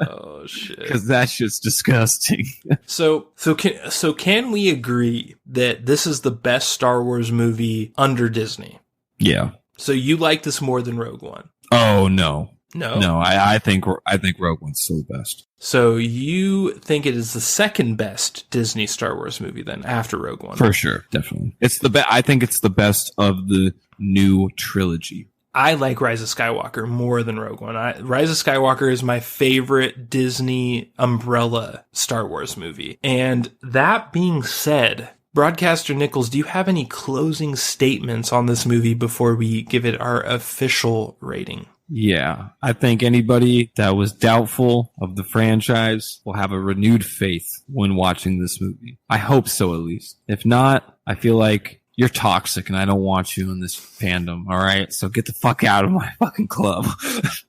Oh shit. Because that's just disgusting. So can we agree that this is the best Star Wars movie under Disney? Yeah. So you like this more than Rogue One? Oh no. No. I think Rogue One's still the best. So you think it is the second best Disney Star Wars movie then after Rogue One? For sure, definitely. It's the best. I think it's the best of the new trilogy. I like Rise of Skywalker more than Rogue One. Rise of Skywalker is my favorite Disney umbrella Star Wars movie. And that being said, Broadcaster Nickels, do you have any closing statements on this movie before we give it our official rating? Yeah, I think anybody that was doubtful of the franchise will have a renewed faith when watching this movie. I hope so, at least. If not, I feel like you're toxic and I don't want you in this fandom, all right? So get the fuck out of my fucking club.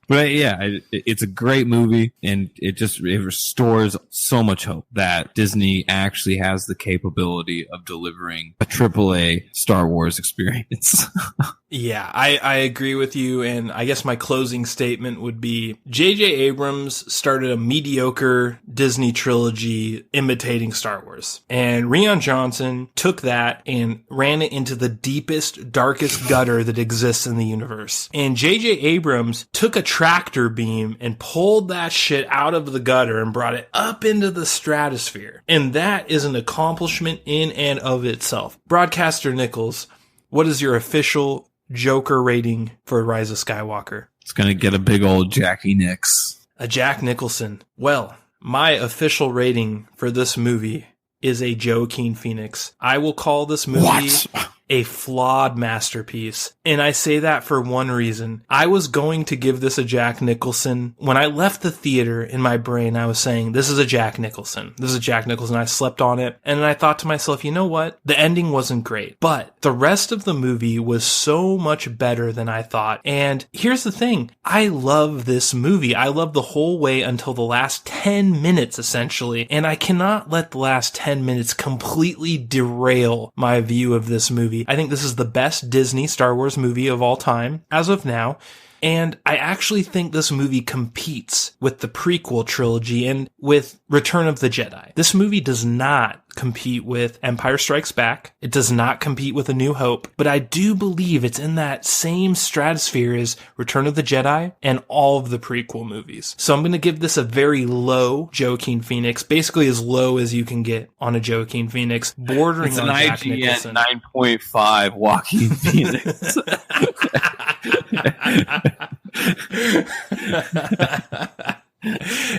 But yeah, it's a great movie, and it restores so much hope that Disney actually has the capability of delivering a AAA Star Wars experience. Yeah, I agree with you, and I guess my closing statement would be J.J. Abrams started a mediocre Disney trilogy imitating Star Wars, and Rian Johnson took that and ran it into the deepest, darkest gutter that exists in the universe. And J.J. Abrams took a tractor beam and pulled that shit out of the gutter and brought it up into the stratosphere. And that is an accomplishment in and of itself. Broadcaster Nickels, what is your official Joker rating for Rise of Skywalker? It's going to get a big old Jackie Nix. A Jack Nicholson. Well, my official rating for this movie is a Joaquin Phoenix. I will call this movie a flawed masterpiece. And I say that for one reason. I was going to give this a Jack Nicholson. When I left the theater, in my brain, I was saying, this is a Jack Nicholson. This is a Jack Nicholson. I slept on it. And then I thought to myself, you know what? The ending wasn't great. But the rest of the movie was so much better than I thought. And here's the thing. I love this movie. I love the whole way until the last 10 minutes, essentially. And I cannot let the last 10 minutes completely derail my view of this movie. I think this is the best Disney Star Wars movie of all time, as of now. And I actually think this movie competes with the prequel trilogy and with Return of the Jedi. This movie does not compete with Empire Strikes Back. It does not compete with A New Hope. But I do believe it's in that same stratosphere as Return of the Jedi and all of the prequel movies. So I'm going to give this a very low Joaquin Phoenix, basically as low as you can get on a Joaquin Phoenix, bordering it's on an Jack IGN Nicholson. 9.5 Joaquin Phoenix.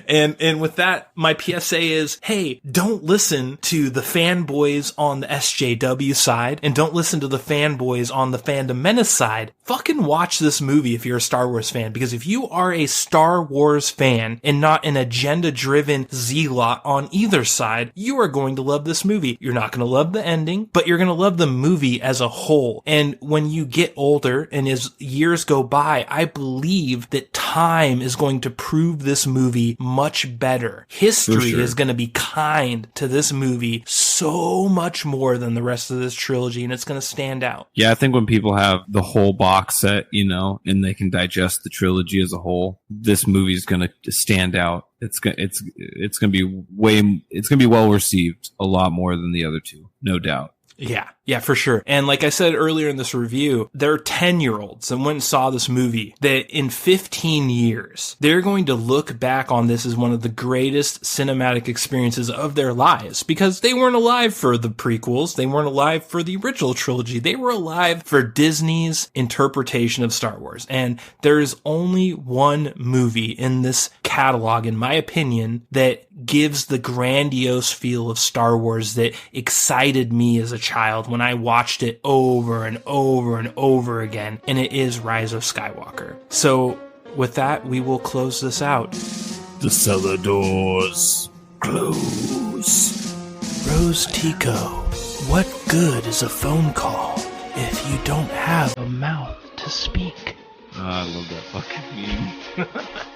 And with that, my PSA is, hey, don't listen to the fanboys on the SJW side and don't listen to the fanboys on the Fandom Menace side. Fucking watch this movie if you're a Star Wars fan, because if you are a Star Wars fan and not an agenda-driven zealot on either side, you are going to love this movie. You're not going to love the ending, but you're going to love the movie as a whole. And when you get older and as years go by, I believe that time is going to prove this movie much better. History is going to be kind to this movie so much more than the rest of this trilogy, and it's going to stand out. Yeah, I think when people have the whole box set, you know, and they can digest the trilogy as a whole, this movie is going to stand out. It's going to be well received a lot more than the other two, no doubt. Yeah, for sure. And like I said earlier in this review, there are 10-year-olds that went and saw this movie that in 15 years, they're going to look back on this as one of the greatest cinematic experiences of their lives, because they weren't alive for the prequels. They weren't alive for the original trilogy. They were alive for Disney's interpretation of Star Wars. And there's only one movie in this catalog, in my opinion, that gives the grandiose feel of Star Wars that excited me as a child when I watched it over and over and over again, and it is Rise of Skywalker. So with that, we will close this out. The cellar doors close. Rose Tico, what good is a phone call if you don't have a mouth to speak? I love that fucking meme.